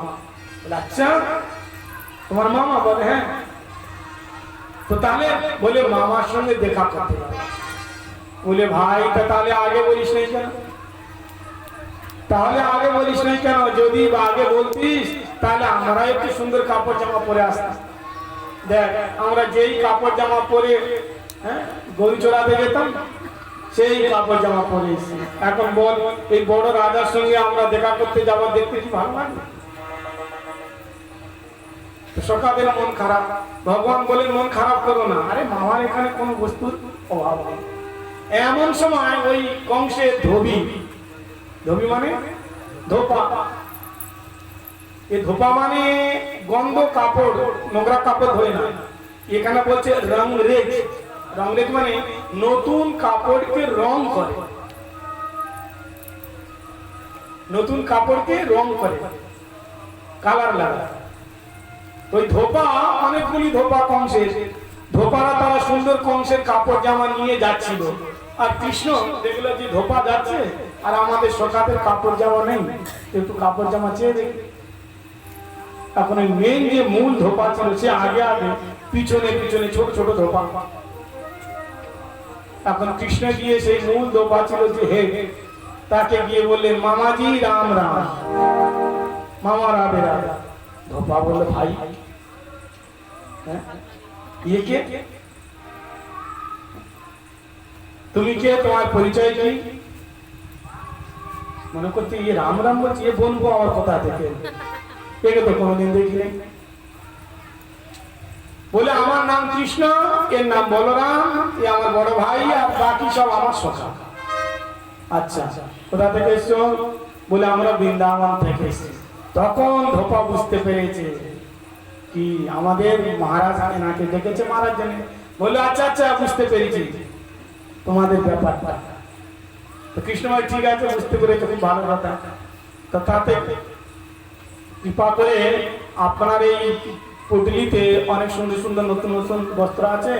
বলে আচ্ছা তোমার মামা? বলে হ্যাঁ। তো তাহলে বলে মামার সঙ্গে দেখা করতে হবে। বলে ভাই তা তাহলে আগে বলিস নাই কেন? তাহলে আগে বলিস নাই কেন? যদি আগে বলতিস তাহলে আমরা একটু সুন্দর কাপড় জামা পরে আসতাম। দেখ আমরা যেই কাপড় জামা পরে গরু চড়াতে যেতাম সেই কাপড় জামা পরে এসেছি। এখন বল এই বড় রাজার সঙ্গে আমরা দেখা করতে যাবো, দেখতে কি ভালো লাগবে? সকালের মন খারাপ, ভগবান বলে মন খারাপ করো না, আরে মামার এখানে কোনো বস্তুর অভাব নেই। এমন সময় ওই কংসের ধোবি, ধোবি মানে ধোপা, এই ধোপা মানে গন্ধ কাপড়, নোংরা কাপড় ধোয় না, এখানে বলছে রংরেজ। রংরেজ মানে নতুন কাপড়কে রং করে, নতুন কাপড়কে রং করে, কালার লাগায়। ওই ধোপা অনেকগুলি ধোপা কংসের, ধোপারা তারা সুন্দর কংসের কাপড় জামা নিয়ে যাচ্ছিল, আর কৃষ্ণ দেখলো যে ধোপা যাচ্ছে আর আমাদের সখাদের কাপড় জামা নেই, একটু কাপড় জামা চেয়ে দেখি। এখন ওই মেন যে মূল ধোপা ছিল সে আগে আগে, পিছনে পিছনে ছোট ছোট ধোপা। এখন কৃষ্ণ গিয়ে সেই মূল ধোপা ছিল যে হে, তাকে গিয়ে বললেন মামাজি রাম রাম, মামা রাধে রাধে। ধোপা বললো ভাই ইয়ে কে, তুমি কে, তোমার পরিচয় কি? মনে করছে ইয়ে রাম রাম বলছি, এ বলবো আমার কথা থেকে, একে তো কোনোদিন দেখি নেই। বলে আমার নাম কৃষ্ণ, এর নাম বলরাম, এ আমার বড় ভাই, আর বাকি সব আমার সখা। আচ্ছা কোথা থেকে এসছো? বলে আমরা বৃন্দাবন থেকে এসেছি। তখন ধোপা বুঝতে পেরেছে কি আমাদের মহারাজ এনাকে ডেকেছে মারার জন্য। বললো আচ্ছা আচ্ছা বুঝতে পেরেছি তোমাদের ব্যাপারটা। তো কৃষ্ণ ভাই ঠিক আছে বুঝতে পেরেছে, খুব ভালো কথা। তো তাতে কৃপা করে আপনার এই পুটলিতে অনেক সুন্দর সুন্দর নতুন নতুন বস্ত্র আছে,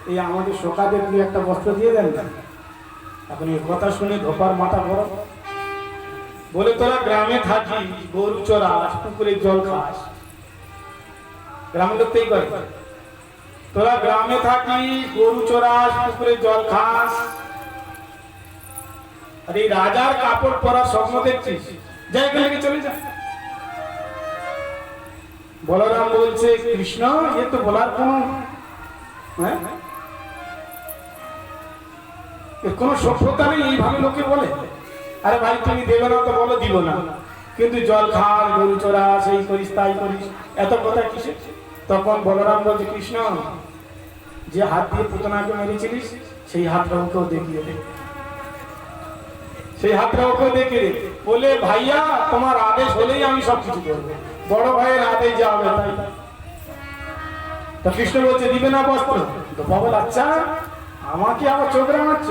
এই আমাদের সখাদের কি একটা বস্ত্র দিয়ে দেন না। এখন এই কথা শুনে ধোপার মাথা গরম। বলে তোরা গ্রামে থাকি, গরু চড়াস, পুকুরে জল খাস, গ্রামের লোক তাই করে। তোরা গ্রামে থাকি, গরু চড়াস, পুকুরে জল খাস, আর এই রাজার কাপড় পরার স্বপ্ন দেখছিস, যাই গেলে চলে যা। বলরাম বলছে কৃষ্ণ এ তো বলার কোনো সভ্যতা নেই, এইভাবে লোকে বলে। আরে ভাই তুমি দেবে না তো বলো দিব না, কিন্তু জল খাস, গরু চড়া, সেই করিস তাই করিস, এত কথা কিসে? তখন বলরাম বলছে কৃষ্ণ যে হাত দিয়ে পুতনাকে মেরেছিলিস সেই হাতটা ওকেও দেখিয়ে দে, সেই হাতটা ওকেও দেখিয়ে দে। বলে ভাইয়া তোমার আদেশ হলেই আমি সবকিছু করবো, বড় ভাইয়ের আদেশ যা হবে তাই। তো কৃষ্ণ বলছে দিবে না বস্ত্র? ধোপা বল আচ্ছা আমাকে আবার চোখ রাঙাচ্ছ?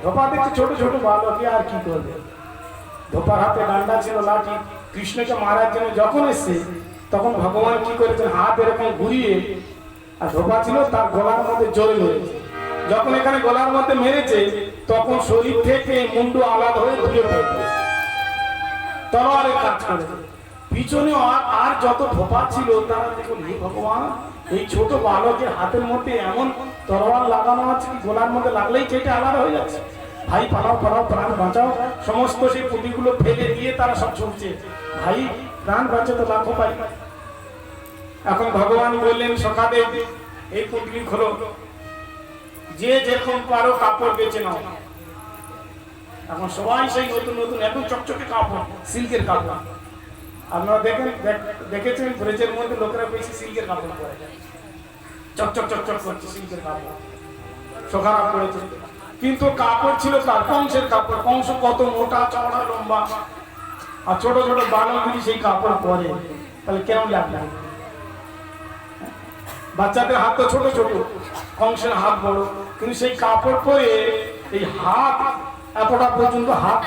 ধোপা দেখছে ছোট ছোট বালকে আর কি করবে। ধোপার হাতে ডান্ডা ছিল, লাঠি। কৃষ্ণকে মারার জন্য যখন এসছে তখন ভগবান কি করেছেন, হাত এরকম ঘুরিয়ে, আর ধোপা ছিল তার গলার মধ্যে জোরে মেরেছে। যখন এখানে গলার মধ্যে মেরেছে তখন শরীর থেকে মুন্ডু আলাদা হয়ে ঘুরে পড়েছে, তলোয়ারের কাজ করেছে। পিছনে আর যত ধোপা ছিল তারা দেখুন হে ভগবান, এই ছোট বালকের হাতের মধ্যে এমন তলোয়ার লাগানো আছে কি গলার মধ্যে লাগলেই কেটে আলাদা হয়ে যাচ্ছে। ভাই পালাও পালাও, প্রাণ বাঁচাও। সমস্ত সেই পুঁতিগুলো ফেলে দিয়ে তারা সব ছুটছে, ভাই প্রাণ বাঁচে তো লাখো পাই। এখন ভগবান বললেন সখাদের এই পুটলি খোলো, যে যেরকম পারো কাপড় বেছে নাও। এখন সবাই সেই নতুন নতুন একদম চকচকে কাপড়, সিল্কের কাপড়। আপনারা দেখেছেন ব্রিজের মধ্যে লোকেরা বেশি সিল্কের কাপড় পরে, চকচক চকচক করছে সিল্কের কাপড়, সখারা পড়েছে। কিন্তু কাপড় ছিল তার কংসের কাপড়। কংস কত মোটা চওড়া লম্বা, আর ছোট ছোট বালকগুলি সেই কাপড় পরে, তাহলে কেমন লাগবে? বাচ্চাদের হাত তো ছোট ছোট, কংসের হাত বড়, কিন্তু সেই কাপড় পরে এই হাত এতটা পর্যন্ত হাত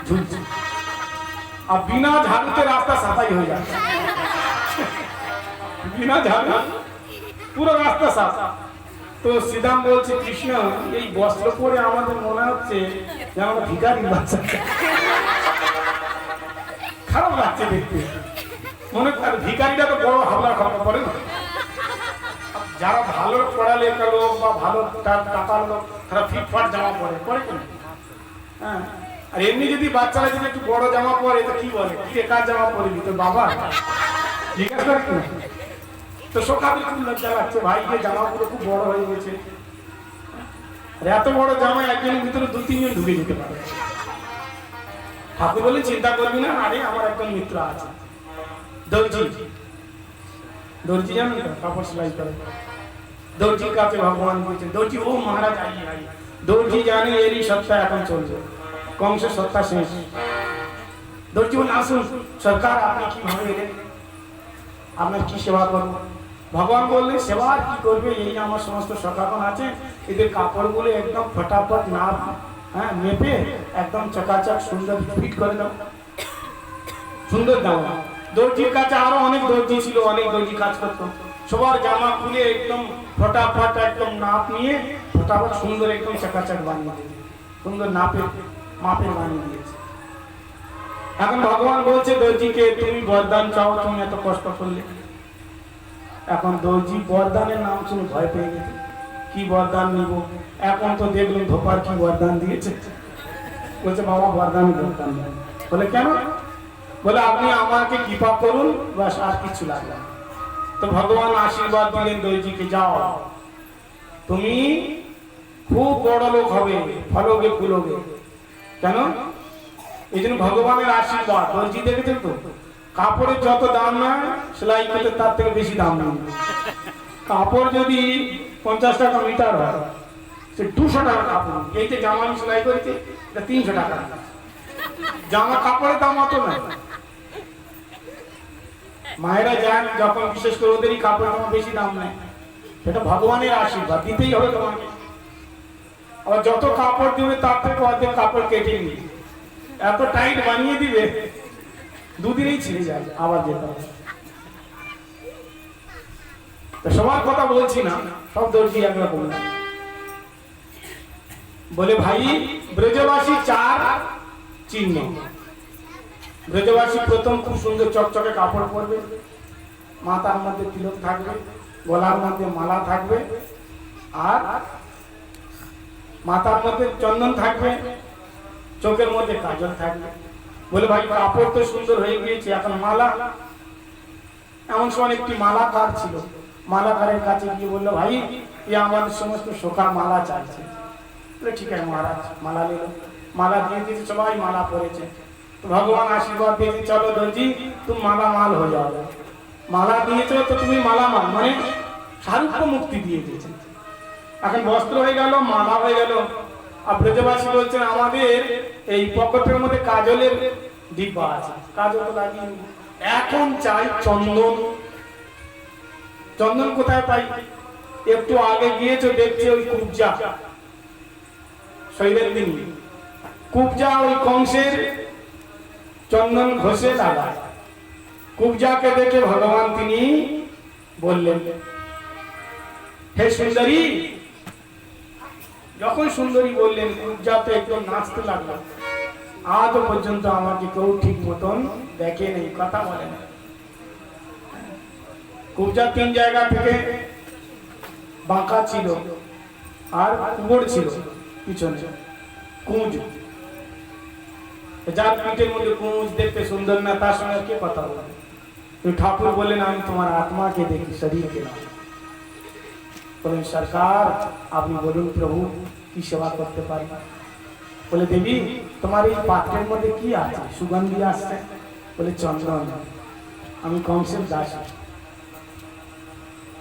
ঝুলছে, আর বিনা ঝাড়ুতে রাস্তা সাফাই হয়ে যাচ্ছে। বিনা ঝাড়ু পুরো রাস্তা সাফা। তো শ্রীরাম বলছে, কৃষ্ণ এই বস্ত্র পরে আমাদের মনে হচ্ছে যে আমরা ভিখারি বাচ্চা, খারাপ লাগছে দেখতে। মনে করে ভিখারিটা তো বড় হাবলা খাওয়া পড়ে না। যারা ভালো পড়ালেখা লোক বা ভালো টাকার লোক, তারা ফিটফাট জামা পরে পরে কেন? হ্যাঁ, আর এমনি যদি বাচ্চারা যদি একটু বড় জামা পরে তো কি বলে, কি একা জামা পরবি তোর বাবা, জিজ্ঞাসা করে কি? তো সকালে খুব লজ্জা লাগছে, ভাইকে জামাগুলো খুব বড় হয়ে গেছে। এত বড় জামা একজনের ভিতরে 2-3 জন ঢুকে যেতে পারে। ঠাকুর বলে চিন্তা করবি না, আরে আমার একজন মিত্র আছে দর্জি। দর্জি জানেন তো, কাপড় সেলাই করে। দর্জির কাছে ভগবান বলছেন, দর্জি ও মহারাজ আইয়ে আইয়ে। দর্জি জানে এরই সত্তা এখন চলছে, কংসের সত্তা শেষ। দর্জি বলে, আসুন সরকার, আপনি কিভাবে এলেন, আপনার কি সেবা করবো? ভগবান বললেন, সেবা আর কি করবে, এই আমার সমস্ত সখাগণ আছে, এদের কাপড়গুলো একদম ফটাফট না মেপে একদম চকাচক সুন্দর ফিট করে দাও, সুন্দর দাও। দর্জির কাছে আরো অনেক দর্জি ছিল, অনেক দর্জি কাজ করতো। সবার জামা খুলে একদম ফটাফট একদম নাপ নিয়ে ফটাফট সুন্দর একদম চকাচক বানিয়ে দিয়েছে, সুন্দর মাপের বানিয়ে দিয়েছে। এখন ভগবান বলছে দর্জিকে, তুমি বরদান চাও, তুমি এত কষ্ট করলে। এখন দর্জি বরদানের নাম শুনে ভয় পেয়ে গেছে, কি বরদান নিব? এখন তো দেখলেন ধোপার কি বরদান দিয়েছে। বলছে, বাবা বরদান দরকার নেই। বলে, কেন? বলে, আপনি আমাকে কৃপা করুন, বাস, আর কিছু লাগবে না। তো ভগবান আশীর্বাদ দিলেন দর্জিকে, যাও তুমি খুব বড় লোক হবে, ফলোগে ফুলোগে। কেন? এই জন্য ভগবানের আশীর্বাদ। দর্জি দেখেছেন তো, কাপড়ের যত দাম না সেলাই করতে তার থেকে বেশি দাম নেই। কাপড় যদি 50 টাকা মিটার হয়, সে 200 টাকা কাপড়। এই যে জামা আমি সেলাই করেছি, এটা 300 টাকা। জামা কাপড়ের দাম অত না। মায়েরা যান যখন, বিশেষ করে ওদেরই কাপড় জামা বেশি দাম নেয়। এটা ভগবানের আশীর্বাদ, দিতেই হবে তোমাকে। আবার যত কাপড় দিবে তার থেকে অর্ধেক কাপড় কেটে নিয়ে এত টাইট বানিয়ে দিবে, 2 দিনেই ছিঁড়ে যায়, আবার যেতে হবে। সবার কথা বলছি না, সব দর্জি একরকম না। বলে, ভাই ব্রজবাসী 4 চিহ্ন। ব্রজবাসী প্রথম খুব সুন্দর চকচকে কাপড় পরবে, মাথার মধ্যে তিলক থাকবে, গলার মধ্যে মালা থাকবে, আর মাথার মধ্যে চন্দন থাকবে, চোখের মধ্যে কাজল থাকবে। বলে, ভাই কাপড় তো সুন্দর হয়ে গিয়েছে, এখন মালা। এমন সময় একটি মালাকার ছিল, মালাকারের কাছে গিয়ে বললো, ভাই এ আমাদের সমস্ত সখা মালা চাইছে। ঠিক আছে মহারাজ, মালা নিল, মালা দিয়ে দিয়েছে, সবাই মালা পরেছে। তো ভগবান আশীর্বাদ দিয়েছে, চলো দর্জি তুমি মালা মাল হয়ে যাবে। মালা দিয়েছো তো তুমি মালা মাল, মানে সারূপ্য মুক্তি দিয়ে দিয়েছে। এখন বস্ত্র হয়ে গেল, মালা হয়ে গেল। আর ব্রজবাসী বলছেন, আমাদের এই পকেটের মধ্যে কাজলের ডিব্বা আছে, কাজল তো লাগিয়ে এখন চাই চন্দন। চন্দন কোথায় পাই? একটু আগে গিয়েছো, দেখছি ওই কুবজা, শৈলের দিন কুবজা ওই কংসের চন্দন ঘষে লাগায়। কুবজাকে দেখে ভগবান তিনি বললেন, হে সুন্দরী। যখন সুন্দরী বললেন, কুবজা তো একদম নাচতে লাগলো। আজ পর্যন্ত আমাকে কেউ ঠিক মতন দেখে নেই, কথা বলে না। কুবজা 3 জায়গা থেকে বাঁকা ছিল, আর কুবড় ছিল পিছনে, কুঁজ। যার পিঠের মধ্যে কুঁজ দেখতে সুন্দর না, তার সঙ্গে কে কথা বলে? तो ठाकुर बोले ना, तुम्हारा आत्मा के देखी, शरीर के नाम। बोले सरकार আপনি বলুন প্রভু কি সেবা করতে পারি। বলে দেবী তোমার এই পাত্রের মধ্যে কি আছে, সুগন্ধি আসছে। বলে চন্দন, আমি কংসের দাস।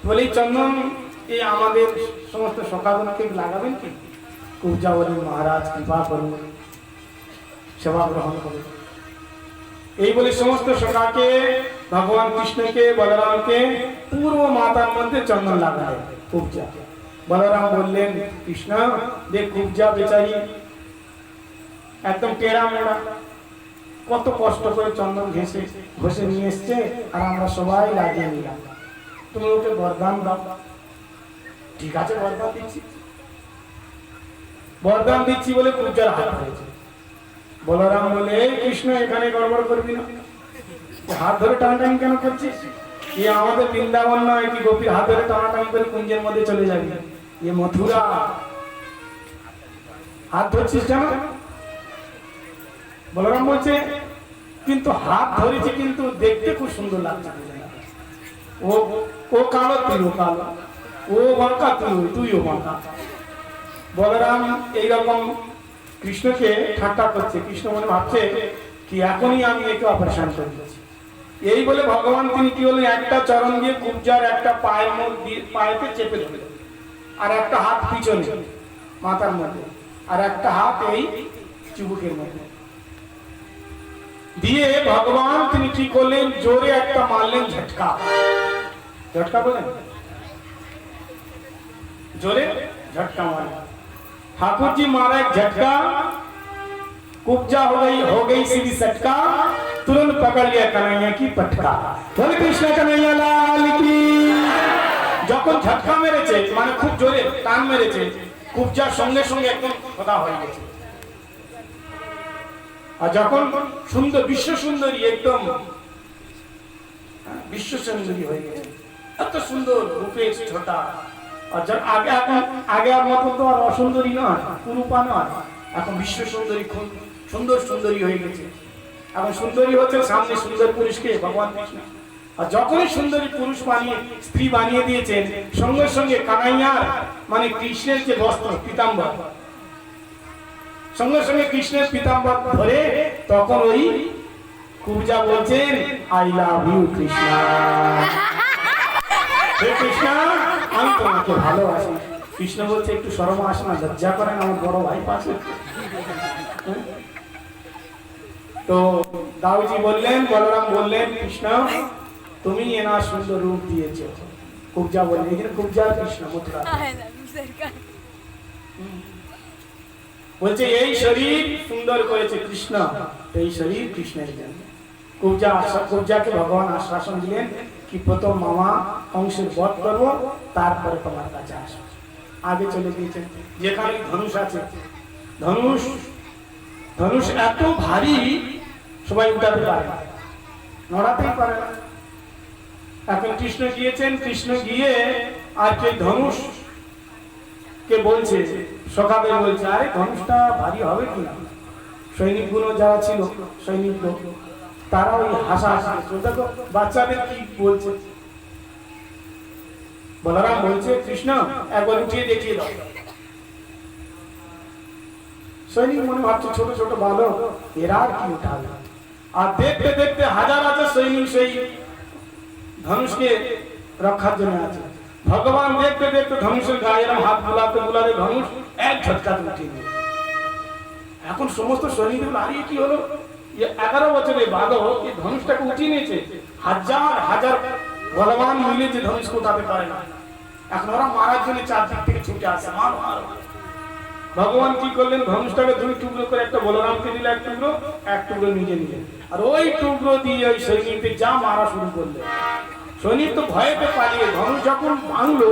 বলে চন্দন এই আমাদের সমস্ত সখাগণকে লাগাবেন কি? কুবজা বলেন মহারাজ কৃপা করুন, সেবা গ্রহণ করুন। এই বলে সমস্ত সখাকে, ভগবান কৃষ্ণকে, বলরামকে পূর্ব মাথার মধ্যে চন্দন লাগায় কুবজা। বলরাম বললেন কৃষ্ণ দেখ কুবজা বেচারি একদম টেরা মোড়া, কত কষ্ট করে চন্দন ঘেঁষে ঘষে নিয়ে এসছে, আর আমরা সবাই লাগিয়ে নিলাম, তুমি ওকে বরদান দাও। ঠিক আছে বরদান দিচ্ছি। বরদান দিচ্ছি বলে কুবজার হাত হয়েছে। বলরাম বলে এই কৃষ্ণ এখানে গড়বড় করবি না, হাত ধরে টানাটানি কেন করছিস? এ আমাদের বৃন্দাবন নয় কি গোপীর হাত ধরে টানাটানি করে কুঞ্জের মধ্যে চলে যাবি? এ মথুরা, হাত ধরছিস কেন? বলরাম বলছে কিন্তু হাত ধরেছে, কিন্তু দেখতে খুব সুন্দর লাগছে। ও ও কালো তুইও কালো, ও বাঁকা তুইও বাঁকা। বলরাম এইরকম কৃষ্ণকে ঠাট্টা করছে। কৃষ্ণ মনে ভাবছে কি এখনই আমি একে অপারেশন করে দিচ্ছি। এই বলে ভগবান তিনি কি হলেন, একটা চরণ দিয়ে কুবজার একটা পায়ের মধ্যে পায়েতে চেপে ধরলেন, আর একটা হাত পিছনে মাথার মধ্যে, আর একটা হাত এই চিবুকের মধ্যে দিয়ে ভগবান তিনি কি করলেন, জোরে একটা মারলেন ঝটকা। ঝটকা বলেন, जोरे झटका मारा। ठाकुर जी मारा एक झटका, कुब्जा हो गई सीधी सटका, तुरंत पकड़ लिया कन्हैया की पटका। बोले कृष्ण कन्हैया लाल की। যখন ঝটকা মেরেছে মানে খুব জোরে টান মেরেছে, কুব্জার সঙ্গে সঙ্গে একদম কথা হয়ে গেছে। আর যখন সুন্দর বিশ্ব সুন্দরী একদম বিশ্ব সুন্দরী হয়ে গেছে, এত সুন্দর রূপে ছোটা। আর আগে আর মতো তো আর অসুন্দরী নয়, কুরূপা নয়, এখন বিশ্ব সুন্দরী, খুব সুন্দর সুন্দরী হয়ে গেছে। এখন সুন্দরী হচ্ছে সামনে সুন্দর পুরুষকে ভগবান কৃষ্ণ। আর যখনই সুন্দরী পুরুষ বানিয়ে স্ত্রী বানিয়ে দিয়েছেন, সঙ্গে সঙ্গে কানাইয়ার মানে কৃষ্ণের যে বস্ত্র পীতাম্বর, সঙ্গে সঙ্গে কৃষ্ণের পীতাম্বর ধরে তখন ওই কুব্জা বলছেন আই লাভ ইউ কৃষ্ণ। হে কৃষ্ণ আমি তোমাকে ভালোবাসি। কৃষ্ণ বলছে একটু শরম আসে না, লজ্জা করেন আমার বড় ভাই পাশে। তো দাউজি বললেন, বলরাম বললেন কৃষ্ণ তুমি এনার সুন্দর রূপ দিয়েছো। কুব্জা বললেন, এখানে কুব্জা কৃষ্ণ মথুরা বলছে এই শরীর সুন্দর করেছে কৃষ্ণ, এই শরীর কৃষ্ণের জন্য। কুব্জাকে ভগবান আশ্বাসন দিলেন কি প্রথম মামা অংশের বধ করবো, তারপরে তোমার কাছে আসবো। আগে চলে গিয়েছেন, যেখানে ধনুষ আছে, ধনুষ এত ভারী সবাই উঠাতে পারে না, নড়াতেই পারে না। এখন কৃষ্ণ গিয়েছেন, কৃষ্ণ গিয়ে আর কে ধনুষ কে বলছে, সখাদের বলছে আরে ধনুষটা ভারী হবে কিনা। সৈনিকগুলো যারা ছিল সৈনিক লোক, তারা ওই হাসাহাসি দেখো বাচ্চাদের কি বলছে। বলরাম বলছে কৃষ্ণ একবার উঠিয়ে দেখিয়ে দাও। সৈনিক মনে ভাবছে ছোট ছোট বালক, এরা আর কি উঠাবে। আর দেখতে দেখতে হাজার হাজার সৈনিক সেই ধনুষকে রক্ষার জন্য আছে। ভগবান দেখতে দেখতে ধনুষের গায়ে এরকম হাত বুলাতে বুলাতে ধনুষ এক ঝটকাতে উঠিয়ে দিল। এখন সমস্ত সৈনিকগুলো আরে কি হলো, 11 বছরের বালক এই ধনুষটাকে উঠিয়ে নিয়েছে। হাজার হাজার বলবান মিলে যে ধনুষকে উঠাতে পারে না। এখন ওরা মারার জন্য চারদিক থেকে ছুটে আসে, মার মার। ভগবান কি করলেন, ধনুষটাকে দুই টুকরো করে একটা বলরামকে দিলে এক টুকরো নিজে নিলেন। আর ওই টুকরো দিয়ে ওই সৈনিককে যা মারা শুরু করলেন। সৈনিক তো ভয়েতে পালিয়ে, ধনুষ যখন ভাঙলো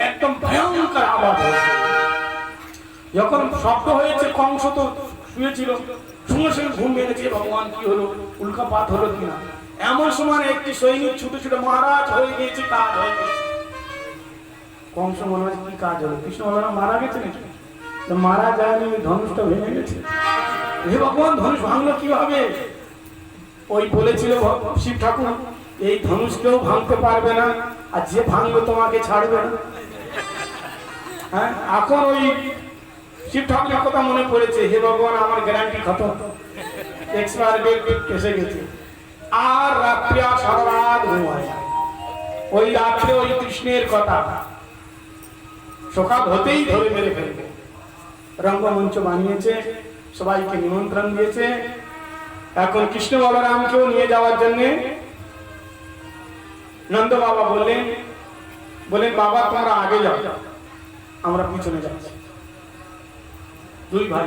একদম ভয়ঙ্কর আওয়াজ হয়েছে। যখন শব্দ হয়েছে, কংস তো শুয়েছিল, সঙ্গে সঙ্গে ঘুম ভেঙেছে। ভগবান কি হলো, উল্কাপাত হলো কিনা। এমন সময় একটি সৈনিক ছুটে ছুটে মহারাজ হয়ে গিয়েছে, কাজ হয়ে গেছে। কংস মনে হয় কি কাজ হলো, কৃষ্ণ বলরাম মারা গেছে নাকি? মারা যায়নি, ধনুষটা ভেঙে গেছে। হে ভগবান ধনুষ ভাঙলো কিভাবে? ওই বলেছিল শিব ঠাকুর এই ধনুষ কেউ ভাঙতে পারবে না, আর যে ভাঙবে তোমাকে ছাড়বে না। হ্যাঁ, এখন ওই শিব ঠাকুরের কথা মনে পড়েছে, হে ভগবান আমার গ্যারান্টি খতম, এক্সপায়ার ডেট এসে গেছে। আর রাত্রে আর সারা রাত ঘুমায়, ওই রাত্রে ওই কৃষ্ণের কথা সকাল হতেই ধরে মেরে ফেলবে। রঙ্গমঞ্চ বানিয়েছে, সবাইকে নিমন্ত্রণ দিয়েছে। এখন কৃষ্ণ বলরামকেও নিয়ে যাওয়ার জন্য নন্দ বাবা বললেন বাবা তোমরা আগে যাও, আমরা পিছনে যাচ্ছি। দুই ভাই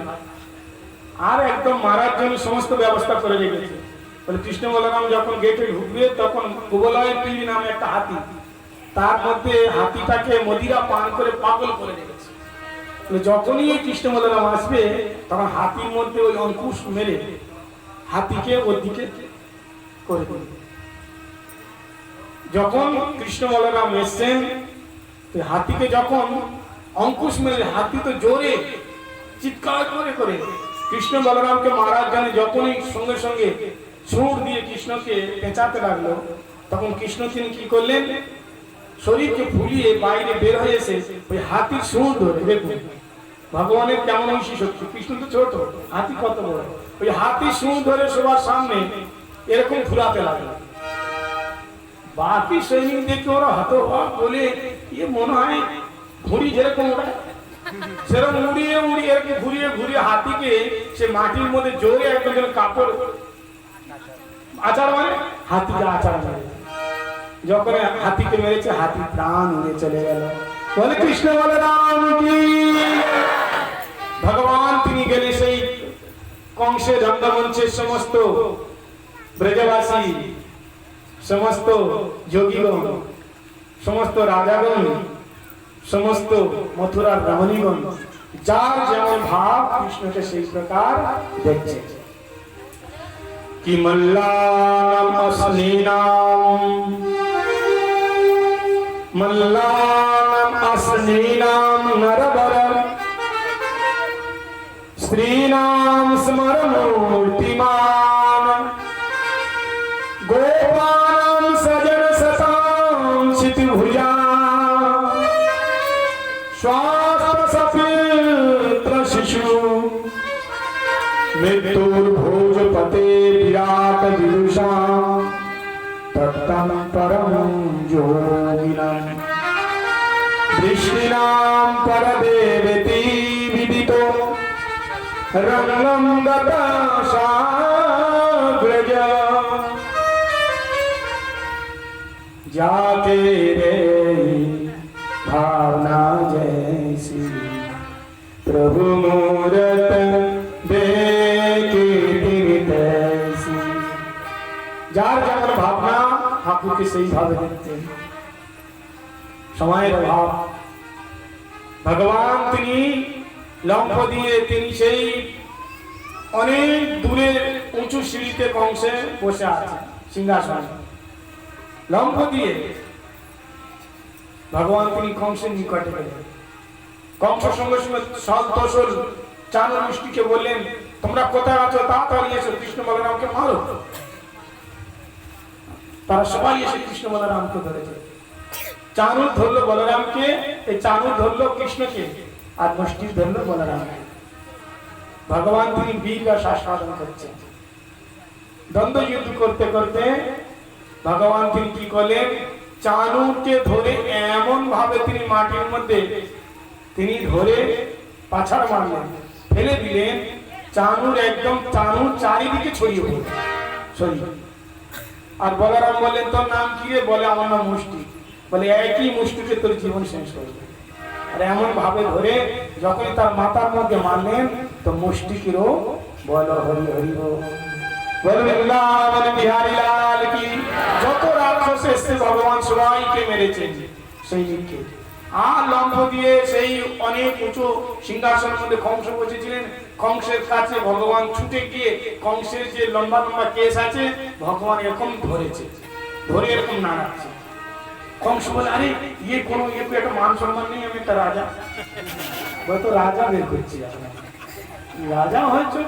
আর একদম মারার জন্য সমস্ত ব্যবস্থা করে রেখেছে। বলে কৃষ্ণ বলরাম যখন গেটে ঢুকবে তখন কুবলয় পীর নামে একটা হাতি, তার মধ্যে হাতিটাকে মদিরা পান করে পাগল করে রেখেছে। যখনই এই কৃষ্ণ বলরাম আসবে তখন হাতির মধ্যে ওই অঙ্কুশ মেরে হাতিকে ওর দিকে করে দেবে। যখন কৃষ্ণ বলরাম এসছেন হাতিকে যখন অঙ্কুশ মেরে, হাতি তো জোরে চিৎকার করে করে কৃষ্ণ বলরামকে মারার জন্য যখনই সঙ্গে সঙ্গে সুর দিয়ে কৃষ্ণকে পেঁচাতে লাগলো, তখন কৃষ্ণ তিনি কি করলেন, শরীরকে ফুলিয়ে বাইরে বের হয়ে এসে ওই হাতির সুর ধরে, দেখুন ভগবানের কেমন ঐশী শক্তি, কৃষ্ণ তো ছোট, হাতি কত বড়, ওই হাতির সুর ধরে সবার সামনে এরকম ফুলাতে লাগলো। বাকি সৈনিক দেখে ওরা হতবাক, বলে ইয়ে মনে হয় ঘুড়ি যেরকম ওড়ায় সেরকম উড়িয়ে উড়িয়ে এরকম ঘুরিয়ে ঘুরিয়ে হাতিকে সে মাটির মধ্যে জোরে একদম কাপড় আচার মানে হাতিকে আচার মারে। যখন হাতিকে মেরেছে হাতি প্রাণ উড়ে চলে গেল। বলে কৃষ্ণ বলরাম কি। ভগবান তিনি গেলে সেই কংসের রঙ্গমঞ্চের সমস্ত ব্রজবাসী, সমস্ত যোগীগণ, সমস্ত রাজাগণ, সমস্ত মথুরার রমণীগণ, যার যেমন ভাব কৃষ্ণকে সেই প্রকার দেখছে। কি মল্লানাম আসনীনাম নরবর স্ত্রীনাম স্মরমূর্তিমান গোপানাম সজন সতাম শিতুভুজা स्वास्त्र शिशु मृत्युर्भोजपते विराट विदुषा तत्तं परम योगिनां दृष्टिनां परदेवेति विदितो रंगं गता साग्रज जाके रे भावना जैसी प्रभु मूरत देखी तैसी। যার যেমন ভাবনা ঠাকুরকে সেই ভাবে দেখতেন। সময়ের অভাব, ভগবান তিনি লম্ফ দিয়ে তিনি সেই অনেক দূরের উঁচু সিঁড়িতে কংসে বসে আছেন সিংহাসনে, লম্ফ দিয়ে ভগবান তিনি কংসের নিকটে গেলেন। কংস সঙ্গে সঙ্গে সন্তোষল চানু মিষ্টিকে বললেন তোমরা কোথায় আছো, তাড়াতাড়ি এসো, কৃষ্ণ বলরামকে মারো। তারা সবাই এসে কৃষ্ণ বলরামকে ধরেছে। চানু ধরলো বলরামকে, এই চানু ধরলো কৃষ্ণকে, আর মুষ্টি ধরলো বলরামকে। ভগবান তিনি বীর আস্বাদন করছেন। দ্বন্দ্ব যুদ্ধ করতে করতে ভগবান তিনি কি করলেন, চানুকে ধরে এমন ভাবে তিনি মাটির মধ্যে তিনি ধরে পাছাড় মারলেন, ফেলে দিলেন। চানুর একদম চানুর চারিদিকে ছড়িয়ে পড়ল শরীর। আর বলরাম বললেন তোর নাম কি রে? বলে আমার নাম মুষ্টি। বলে একই মুষ্টিতে তোর জীবন শেষ করবে। আর এমন ভাবে ধরে যখন তার মাথার মধ্যে মারলেন তো মুষ্টিকেরও বল হরি হরি বল, বৃন্দাবন বিহারী লাল কি। যত রাক্ষস এসে ভগবান সবাইকে মেরেছেন সেই দিকে। আর লম্ফ দিয়ে সেই অনেক উঁচু সিংহাসনের মধ্যে কংস বসেছিলেন। কংসের কাছে ভগবান ছুটে গিয়ে কংসের যে লম্বা লম্বা কেস আছে ভগবান এরকম ধরেছে, ধরে এরকম নাড়াচ্ছে। কংস বলে আরে ইয়ে কোনো ইয়ে একটা মান সম্মান নেই, আমি একটা রাজা। বলতো রাজা বের করছি, রাজা হয়েছে।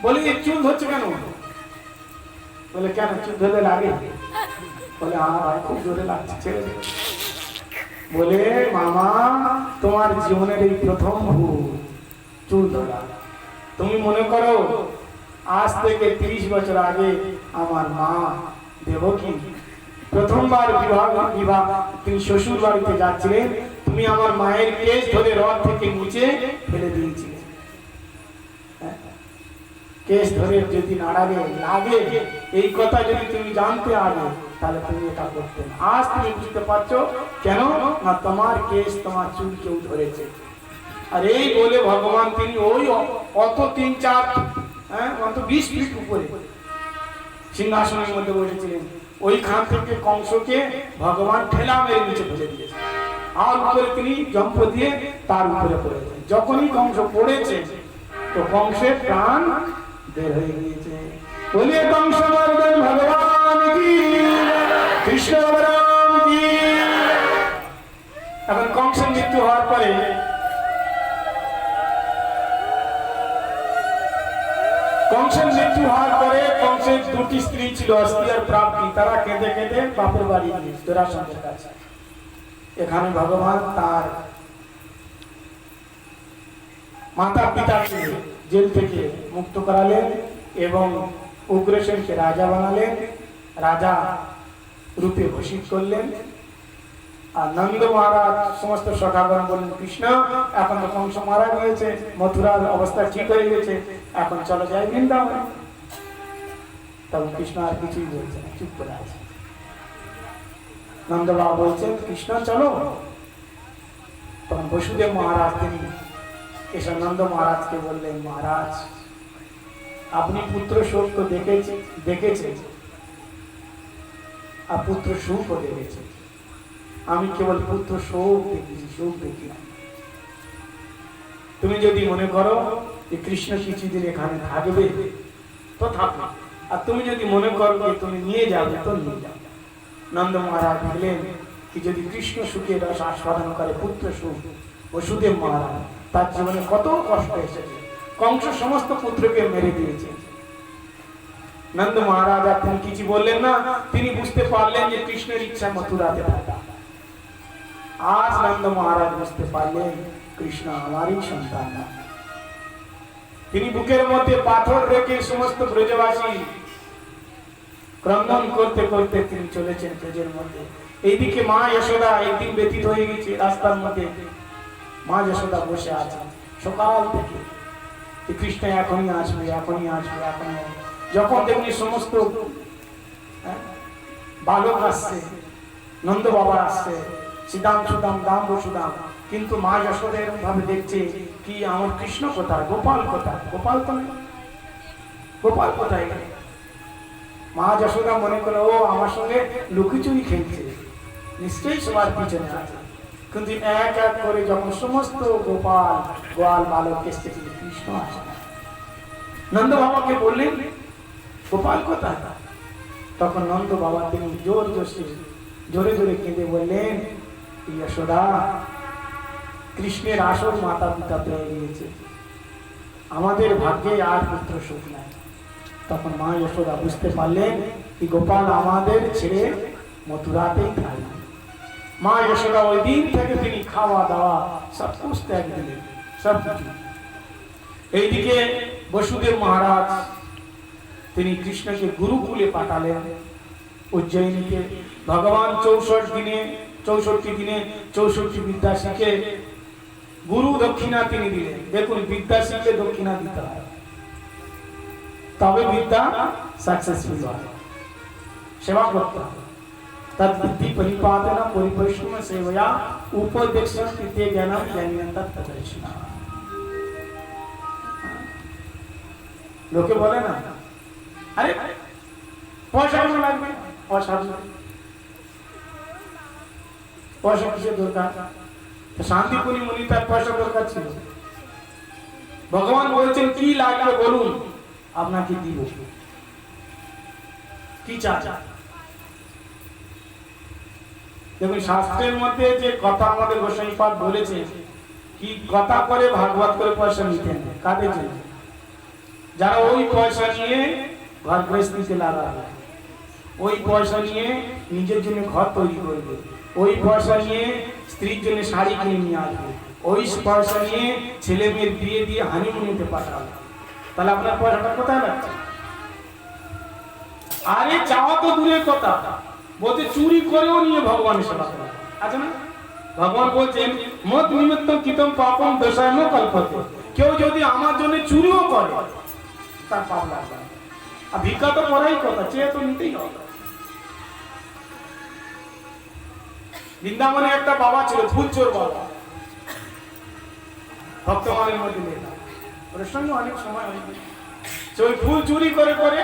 বলে চুল ধরছে কেন? বলে কেন চুল ধরলে লাগে? বলে ভাই খুব জোরে লাগছে, ছেড়ে দে। বলে মামা তোমার জীবনের এই প্রথম ভুল, চুল ধরা। তুমি মনে করো আজ থেকে 30 বছর আগে আমার মা দেবকী প্রথমবার বিবাহ তিনি শ্বশুর বাড়িতে যাচ্ছিলেন, তুমি আমার মায়ের কেশ ধরে রথ থেকে নিচে ফেলে দিয়েছিলে। কেশ ধরে যদি নাড়াবে লাগে, এই কথা যদি তুমি জানতে আগে, তাহলে তুমি এটা করতে না। আজ তুমি বুঝতে পারছো কেন না তোমার কেশ তোমার চুল কেউ ধরেছে। আর এই বলে ভগবান তিনি ওই অত 3-4 অত 20 ফিট উপরে সিংহাসনের মধ্যে বসেছিলেন, ওইখান থেকে কংসকে ভগবান ঠেলা মেরে নিচে ফেলে দিয়েছে। আর উপরে তিনি জম্প দিয়ে তার উপরে পড়েছেন। যখনই কংস পড়েছে তো কংসের প্রাণ বের হয়ে গিয়েছে। বলে কংস মর্দন ভগবান কি, কৃষ্ণ বলরাম কি। এখন কংসের মৃত্যু হওয়ার পরে কংসের 2টি স্ত্রী ছিল, অস্থি আর প্রাপ্তি। তারা কেঁদে কেঁদে বাপের বাড়ি গিয়ে জরাসন্ধের কাছে। এখানে ভগবান তার মাতা পিতাকে জেল থেকে মুক্ত করালেন এবং উগ্রসেনকে রাজা বানালেন, রাজা রূপে ঘোষিত করলেন। আর নন্দ মহারাজ সমস্ত সখাগণ বললেন, কৃষ্ণ এখন তো কংস মারা গিয়েছে, মথুরার অবস্থা ঠিক হয়ে গেছে, এখন চলো যাই বৃন্দাবন। তখন কৃষ্ণ আর কিছুই বলছে না, চুপ করে আছে। নন্দ বাবা বলছেন, কৃষ্ণ চলো। তখন বসুদেব মহারাজ তিনি এসে নন্দ মহারাজকে বললেন, মহারাজ আপনি পুত্র শোক তো দেখেছেন আর পুত্র সুখও দেখেছেন, আমি কেবল পুত্র শোক দেখেছি, সুখ দেখি না। তুমি যদি মনে করো যে কৃষ্ণ কিছুদিন এখানে থাকবে তো থাকবে, আর তুমি যদি মনে করো যে তুমি নিয়ে যাবে তো নিয়ে যাবে। নন্দ মহারাজ বললেন কি যদি কৃষ্ণ সুখের রস আস্বাদন করে পুত্র সুখ, বসুদেব মহারাজ তার জীবনে কত কষ্ট এসেছে, কংস সমস্ত পুত্রকে মেরে দিয়েছে। নন্দ মহারাজ তিনি কিছু বললেন না, তিনি বুঝতে পারলেন যে কৃষ্ণের ইচ্ছা মথুরাতে থাকা। আজ নন্দ মহারাজ বুঝতে পারলেন কৃষ্ণ আমারই সন্তান না। তিনি বুকের মধ্যে পাথর রেখে সমস্ত ব্রজবাসী ক্রন্দন করতে করতে তিনি চলেছেন ব্রজের মধ্যে। এইদিকে মা যশোদা একদিন ব্যতীত হয়ে গেছে, রাস্তার মধ্যে মা যশোদা বসে আছেন সকাল থেকে, কৃষ্ণ এখনই আসবে, এখনই আসবে, এখনই আসবে। যখন দেখনি সমস্ত বালক আসছে, নন্দ বাবা আসছে, সিদাম সুদাম দাম বসুদাম, কিন্তু মা যশোদা এরকম ভাবে দেখছে কি আমার কৃষ্ণ কোথায়, গোপাল কোথায়, গোপাল তো নেই, গোপাল কোথায়। মা যশোদা মনে করে ও আমার সঙ্গে লুকিচুরি খেলছে, নিশ্চয়ই সবার পিছনে আছে। কিন্তু এক এক করে যখন সমস্ত গোপাল গোয়াল বালক এসছে, কৃষ্ণ আসে না। নন্দ বাবাকে বললেন গোপাল কোথায়? তখন নন্দ বাবা তিনি জোরে জোরে কেঁদে বললেন, যশোদা কৃষ্ণের আসল মাতা পিতা পেয়ে গিয়েছে, আমাদের ভাগ্যে আর পুত্র সুখ নাই। তখন মা যশোদা বুঝতে পারলেন কি গোপাল আমাদের ছেড়ে মথুরাতেই থাকবে। মা যশোদা ওই দিন থেকে তিনি খাওয়া দাওয়া সব কুছ ত্যাগ দিলেন, সব কিছু। এইদিকে বসুদেব মহারাজ তিনি কৃষ্ণকে গুরুকুলে পাঠালেন উজ্জয়িনীকে। ভগবান 64 দিনে 64 বিদ্যা শিখে গুরু দক্ষিণা তিনি দিলেন। দেখুন বিদ্যা শিখে দক্ষিণা দিতে হয়, তবে বিদ্যা সাকসেসফুল হয়, সেবা করতে হবে। तद्विद्धि परिपादन परिपरिश्रम सेवया उपदेक्षण कृत्य ज्ञानम ज्ञानियंता तदर्शना। लोके बोले ना अरे পয়সা কেন লাগবে, পয়সা কিসের দরকার? শান্তিপুরি মুনি তার পয়সা দরকার ছিল। ভগবান বলছেন কি লাগবে বলুন, আপনাকে দিব। কি চান? দেখুন শাস্ত্রের মধ্যে যে কথা আমাদের গোস্বামীপাদ বলেছে কি কথা করে ভাগবত করে পয়সা নিতেন কাদের জন্য? যারা ওই পয়সা নিয়ে ঘর গৃহস্থিতে লাগাবে, ওই পয়সা নিয়ে নিজের জন্য ঘর তৈরি করবে, ওই পয়সা নিয়ে স্ত্রীর জন্য শাড়ি কিনে নিয়ে আসবে, ওই পয়সা নিয়ে ছেলে মেয়ের বিয়ে দিয়ে হানিমুনিতে পাঠাবে। তাহলে আপনার পয়সাটা কোথায় লাগছে? আরে চাওয়া তো দূরের কথা, বলতে চুরি করেও নিয়ে ভগবানের সেবা করা আছে না? ভগবান বলছেন মত নিমিত্ত কিতম পাপম দশায় ন কল্পতে। কেউ যদি আমার জন্য চুরিও করে তার পাপ লাগবে। আর ভিক্ষা তো করাই কথা, চেয়ে তো নিতেই হবে। বৃন্দাবনে একটা বাবা ছিল, ফুলচোর বাবা, ভক্তগণের মধ্যে নেতা, ওর সঙ্গে অনেক সময় হয়েছে। ওই ফুল চুরি করে করে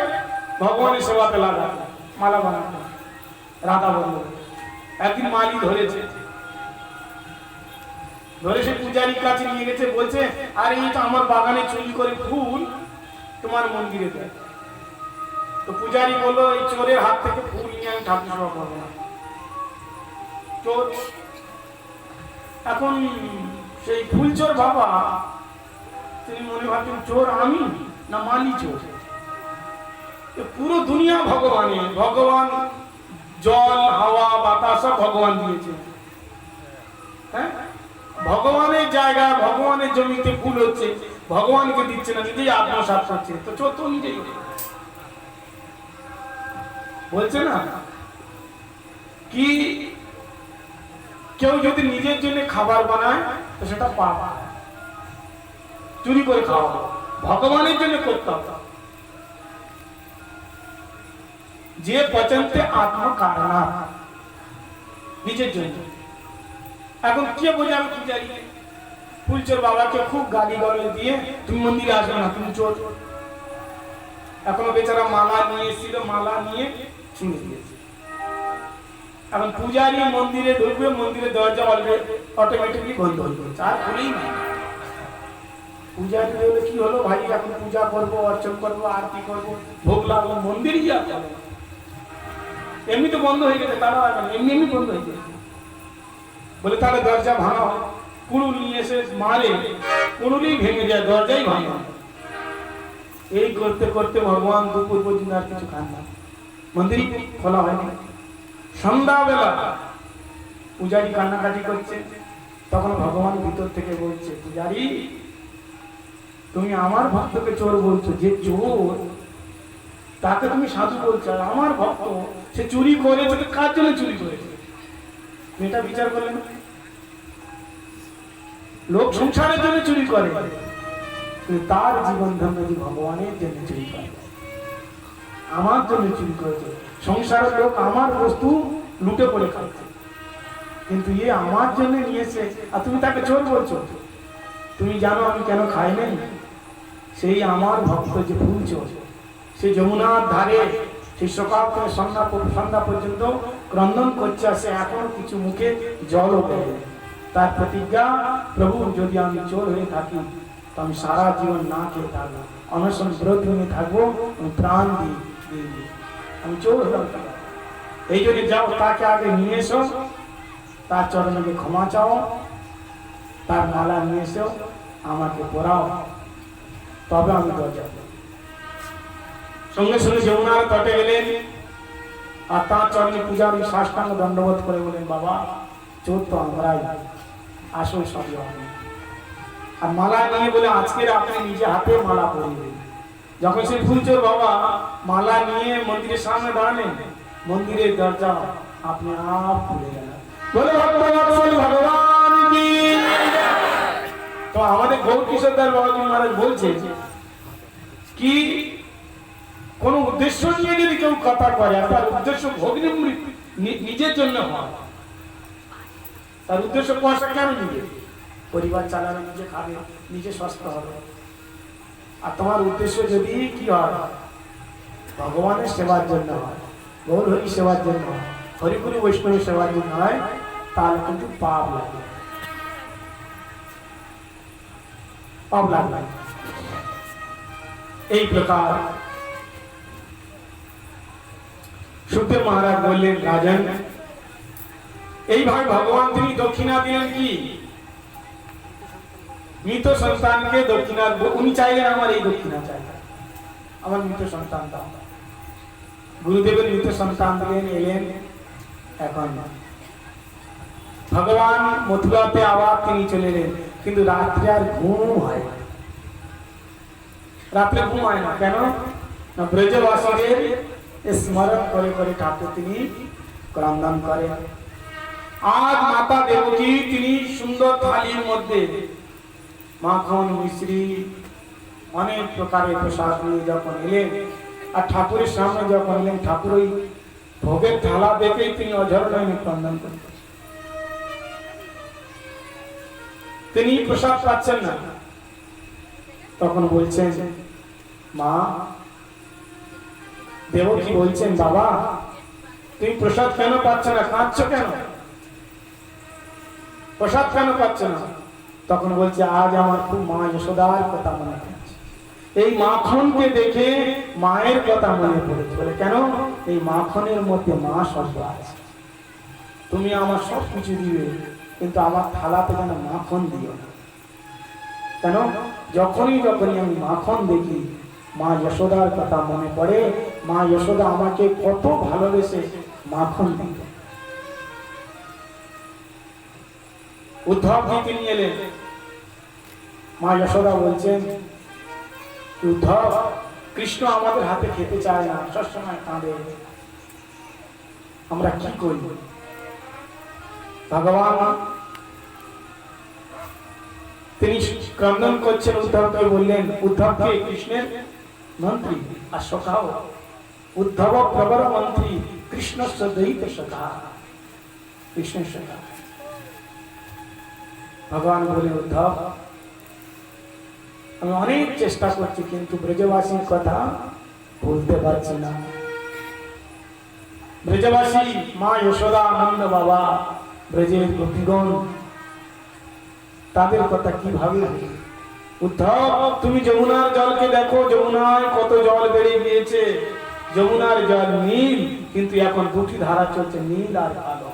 ভগবানের সেবাতে লাগাতো, মালা বানাতো, রাধা বন্ধ। একদিন মালি ধরেছে, ধরে সে পূজারীর কাছে নিয়ে গেছে, বলছে আরে এই তো আমার বাগানে চুরি করে ফুল তোমার মন্দিরে দেয়। তো পূজারী বললো এই চোরের হাত থেকে ফুল নিয়ে আমি ঠাকুর সেবা করবো না। চোর এখন সেই ফুলচোর বাবা তিনি মনে ভাবছেন চোর আমি না মালি চোর? পুরো দুনিয়া ভগবানের, ভগবান জল হাওয়া বাতাস সব ভগবান দিয়েছে। হ্যাঁ, ভগবানের জায়গা ভগবানের জমিতে ফুল হচ্ছে, ভগবানকে দিচ্ছে না, নিজেই আত্মসাৎ করছে। তো চোর তো নিজেই বলছে না কি কেউ যদি নিজের জন্য খাবার বানায় তো সেটা পাপ, চুরি করে খাওয়া। ভগবানের জন্য করতে হবে। যে পচন্তে আত্মকারণা, নিজের জন্য। এখন কে বোঝাবে পূজারী? ফুলচোর বাবাকে খুব গালি গালি দিয়ে তুমি মন্দিরে আসবে না, তুমি চোর। এখনো বেচারা মালা নিয়ে এসেছিল, মালা নিয়ে ছুঁড়ে দিয়েছে। এখন পূজারী মন্দিরে ঢুকবে, মন্দিরের দরজা অটোমেটিকলি বন্ধ হয়ে যাচ্ছে, আর খুলেই না। পূজারী বলে কি হলো ভাই, এখন পূজা করবো, অর্চন করবো, আরতি করবো, ভোগ লাগলো, মন্দিরই যা এমনি তো বন্ধ হয়ে গেছে, তারা এমনি এমনি বন্ধ হয়ে গেছে। বলে তাহলে দরজা ভাঙা, কুড়ুল নিয়ে এসে মারে, কুড়ুলই ভেঙে যায়, দরজাই ভাঙা। এই করতে করতে ভগবান দুপুর পর্যন্ত আর কিছু খান না, মন্দিরই খোলা হয়নি। সন্ধ্যাবেলা পূজারী কান্নাকাটি করছে, তখন ভগবান ভিতর থেকে বলছে পূজারী তুমি আমার ভক্তকে চোর বলছো, যে চোর তাকে তুমি সাধু বলছো, আর আমার ভক্ত সে চুরি করেছে, কার জন্য চুরি করেছে এটা বিচার করলেন। লোক সংসারের জন্য চুরি করে, তার জীবন ধর্ম ভগবানের জন্য চুরি করে, আমার জন্য চুরি করেছে। সংসারের লোক আমার বস্তু লুটে পড়ে খাচ্ছে, কিন্তু ইয়ে আমার জন্য নিয়েছে, আর তুমি তাকে চোর বলছো। তুমি জানো আমি কেন খাই নাই? সেই আমার ভক্ত যে ফুল চোর, সে যমুনার ধারে সেই সকাল থেকে সন্ধ্যা পর্যন্ত ক্রন্দন করছে, আসে এখন কিছু মুখে জলও দেয়। তার প্রতিজ্ঞা, প্রভু যদি আমি চোর হয়ে থাকি তো আমি সারা জীবন না খেয়ে থাকবো, অনশন ব্রত নিয়ে থাকবো, আমি প্রাণ দিয়ে আমি চোর হলাম। এই জন্য যাও, তাকে আগে নিয়ে এসো, তার চরণে ক্ষমা চাও, তার মালা নিয়ে এসো, আমাকে পরাও, তবে আমি দরজা। সঙ্গে সঙ্গে যমুনার তটে গেলেন, আর তার চরণে পূজার সাষ্টাঙ্গ দণ্ডবোধ করে বলেন বাবা চোর তো আমরাই, আসল সবই আমি। আর মালা নিয়ে বলে আজকের আপনি নিজে হাতে মালা পরিয়ে। যখন সেই ফুলচোর বাবা মালা নিয়ে মন্দিরের সামনে দাঁড়ালেন, মন্দিরের দরজা আপনি আপ খুলে গেল। বলে ভগবান কি। তো আমাদের গৌর কিশোর দাস বাবাজি মহারাজ বলছে কি কোন উদ্দেশ্য নিয়ে যদি কেউ কথা করে, তার উদ্দেশ্য ভগ্নী নিজের জন্য হয়, তার উদ্দেশ্য পয়সা কেন নিবে? পরিবার চালানো, নিজে খাবে, নিজে সুস্থ হবে। আর তোমার উদ্দেশ্য যদি কি হয়, ভগবানের সেবার জন্য হয়, গৌর হরি সেবার জন্য হয়, হরিগুরু বৈষ্ণবের সেবার জন্য হয়, তাহলে কিন্তু পাপ লাগে, পাপ লাগবে। এই প্রকার সুখদেব মহারাজ বললেন রাজন, এইভাবে ভগবান তিনি দক্ষিণা দিলেন কি মৃত সন্তানকে দক্ষিণা। উনি চাইলেন আমার এই দক্ষিণা চাই, আমার মৃত সন্তান দাও। গুরুদেবের মৃত সন্তান দিলেন, এলেন। এখন ভগবান মথুরাতে আবার তিনি চলে এলেন, কিন্তু রাত্রে আর ঘুম হয় না। রাত্রে ঘুম হয় না কেন? না, ব্রজবাসীদের স্মরণ করে করে ঠাকুর তিনি ক্রন্দন করেন। আজ মাতা দেবকী তিনি সুন্দর থালির মধ্যে মাখন, মিশ্রি, অনেক প্রকারের প্রসাদ নিয়ে যখন এলেন আর ঠাকুরের সামনে যখন এলেন, ঠাকুর ওই ভোগের থালা দেখেই তিনি অঝর নয়নে ক্রন্দন করেন। তিনি প্রসাদ পাচ্ছেন না। তখন বলছেন, মা দেবকী বলছেন, বাবা তুমি প্রসাদ কেন পাচ্ছ না? কাঁদছো কেন? প্রসাদ কেন পাচ্ছ না? তখন বলছে, আজ আমার খুব মা যশোদার কথা মনে পড়ছে। এই মাখনকে দেখে মায়ের কথা মনে পড়েছে। বলে, কেন? এই মাখনের মধ্যে মা শব্দ আছে। তুমি আমার সব কিছু দিবে, কিন্তু আমার থালাতে যেন মাখন দিও না। কেন? যখনই আমি মাখন দেখি, মা যশোদার কথা মনে পড়ে। মা যশোদা আমাকে কত ভালোবেসে মাখন দিত। উদ্ধব তিনি এলেন। মা যশোদা বলছেন, উদ্ধব, কৃষ্ণ আমাদের হাতে খেতে চায় না, সবসময় কাঁদে, আমরা কি করি? ভগবান তিনি ক্রন্দন করছেন। উদ্ধবকে বললেন, উদ্ধবকে কৃষ্ণের মন্ত্রী আর সখাও। উদ্ধব প্রবর মন্ত্রী, কৃষ্ণ সদৈত সখা, কৃষ্ণের সখা। ভগবান বলে, উদ্ধব আমি অনেক চেষ্টা করছি, কিন্তু ব্রজবাসীর কথা বলতে পারছি না। ব্রজবাসী, মা যশোদা, আনন্দ বাবা, ব্রজের গোপীগণ, তাদের কথা কিভাবে? উদ্ধব, তুমি যমুনার জলকে দেখো, যমুনায় কত জল বেড়ে গিয়েছে। যমুনার জল নীল, কিন্তু এখন দুটি ধারা চলছে, নীল আর কালো।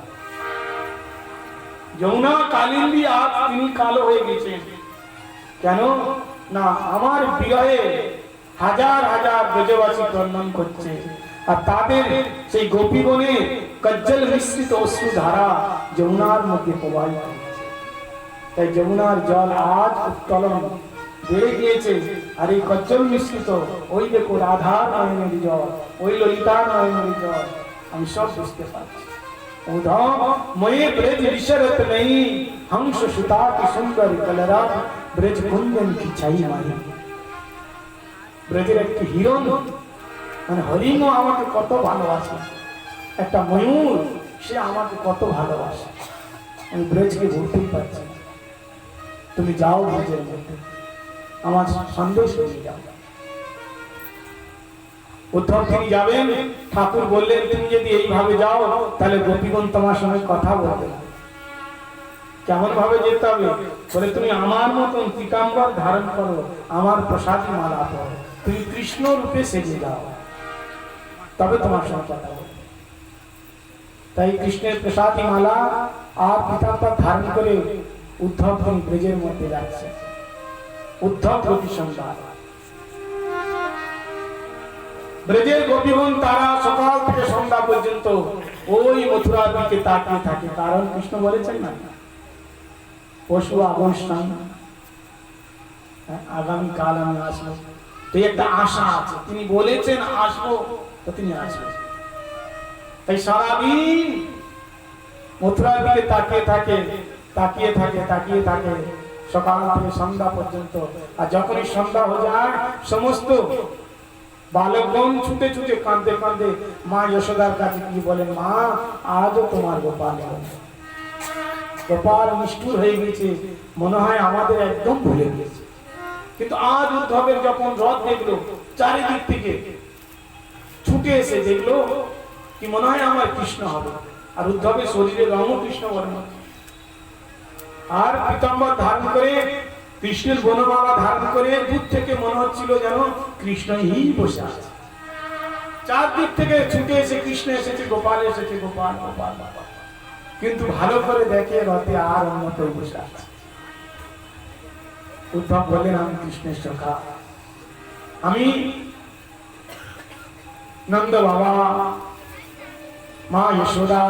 যমুনা কালিন্দী, আজ তিনি কালো হয়ে গেছেন। কেন? না, আমার বিরহে হাজার হাজার ব্রজবাসী ক্রন্দন করছে, আর তাদের সেই গোপীগণে কজ্জল মিশ্রিত অশ্রু ধারা যমুনার মধ্যে প্রবাহিত হচ্ছে। তাই যমুনার জল আজ উত্তোলন বেড়ে গিয়েছে। আর এই কজ্জল মিশ্রিত, ওই দেখো রাধার নয়নের জল, ওই ললিতার নয়নের জল, আমি সব বুঝতে পারছি। उद्धव मोये ब्रज विशरत नहीं, हंस सुता की सुंदर कलरा, ब्रज कुंदन की छाई माई। ব্রজের একটি হিরণ, মানে হরিণও আমাকে কত ভালোবাসে, একটা ময়ূর সে আমাকে কত ভালোবাসে, আমি ব্রজকে ভুলতেই পারছি না। তুমি যাও ব্রজের মধ্যে, আমার সন্দেশ নিয়ে যাও। উদ্ধব তিনি যাবেন। ঠাকুর বললেন, তুমি যদি এইভাবে যাও তাহলে গোপীগণ তোমার সঙ্গে কথা বলবে না। কেমন ভাবে যেতে হবে? বলে, তুমি আমার মতন পীতাম্বর ধারণ করো, আমার প্রসাদী মালা পরো, তুমি কৃষ্ণ রূপে সেজে যাও, তবে তোমার সঙ্গে কথা বলবে। তাই কৃষ্ণের প্রসাদী মালা আর পীতাম্বর ধারণ করে উদ্ধব তিনি ব্রজের মধ্যে যাচ্ছে। উদ্ধব গোপী সংবাদ। ব্রজের গোপীগণ তারা সকাল থেকে সন্ধ্যা পর্যন্ত ওই মথুরার দিকে তাকিয়ে থাকে। কারণ কৃষ্ণ বলেছেন না, পশু আগমস্থান, আগামী কাল আমি আসবো। তো একটা আশা আছে, তিনি বলেছেন আসবো, তো তিনি আসবেন। তাই সারাদিন মথুরার দিকে তাকিয়ে থাকে, তাকিয়ে থাকে, তাকিয়ে থাকে সকাল থেকে সন্ধ্যা পর্যন্ত। আর যখনই সন্ধ্যা হয়ে যায়, সমস্ত বালকগণ ছুটে ছুটে কাঁদতে কাঁদতে মা যশোদার কাছে কি বলেন, মা আজও তোমার গোপাল গোপাল নিষ্ঠুর হয়ে গেছে, মনে হয় আমাদের একদম ভুলে গেছে। কিন্তু আজ উদ্ধবের যখন রথ দেখলো, চারিদিক থেকে ছুটে এসে দেখলো কি মনে হয় আমার কৃষ্ণ হবে। আর উদ্ধবের শরীরে রঙও কৃষ্ণ বর্ণ, আর পীতাম্বর ধারণ করে, কৃষ্ণের বনমালা ধারণ করে দূর থেকে মনে হচ্ছিল যেন কৃষ্ণই বসে আছে। চারদিক থেকে ছুটে এসে কৃষ্ণ এসেছে, গোপাল এসেছে, গোপাল গোপাল গোপাল। কিন্তু ভালো করে দেখে রথে আর অন্য কেউ বসে আছে। উদ্ধব বললেন, আমি কৃষ্ণের সখা, আমি নন্দ বাবা, মা যশোদা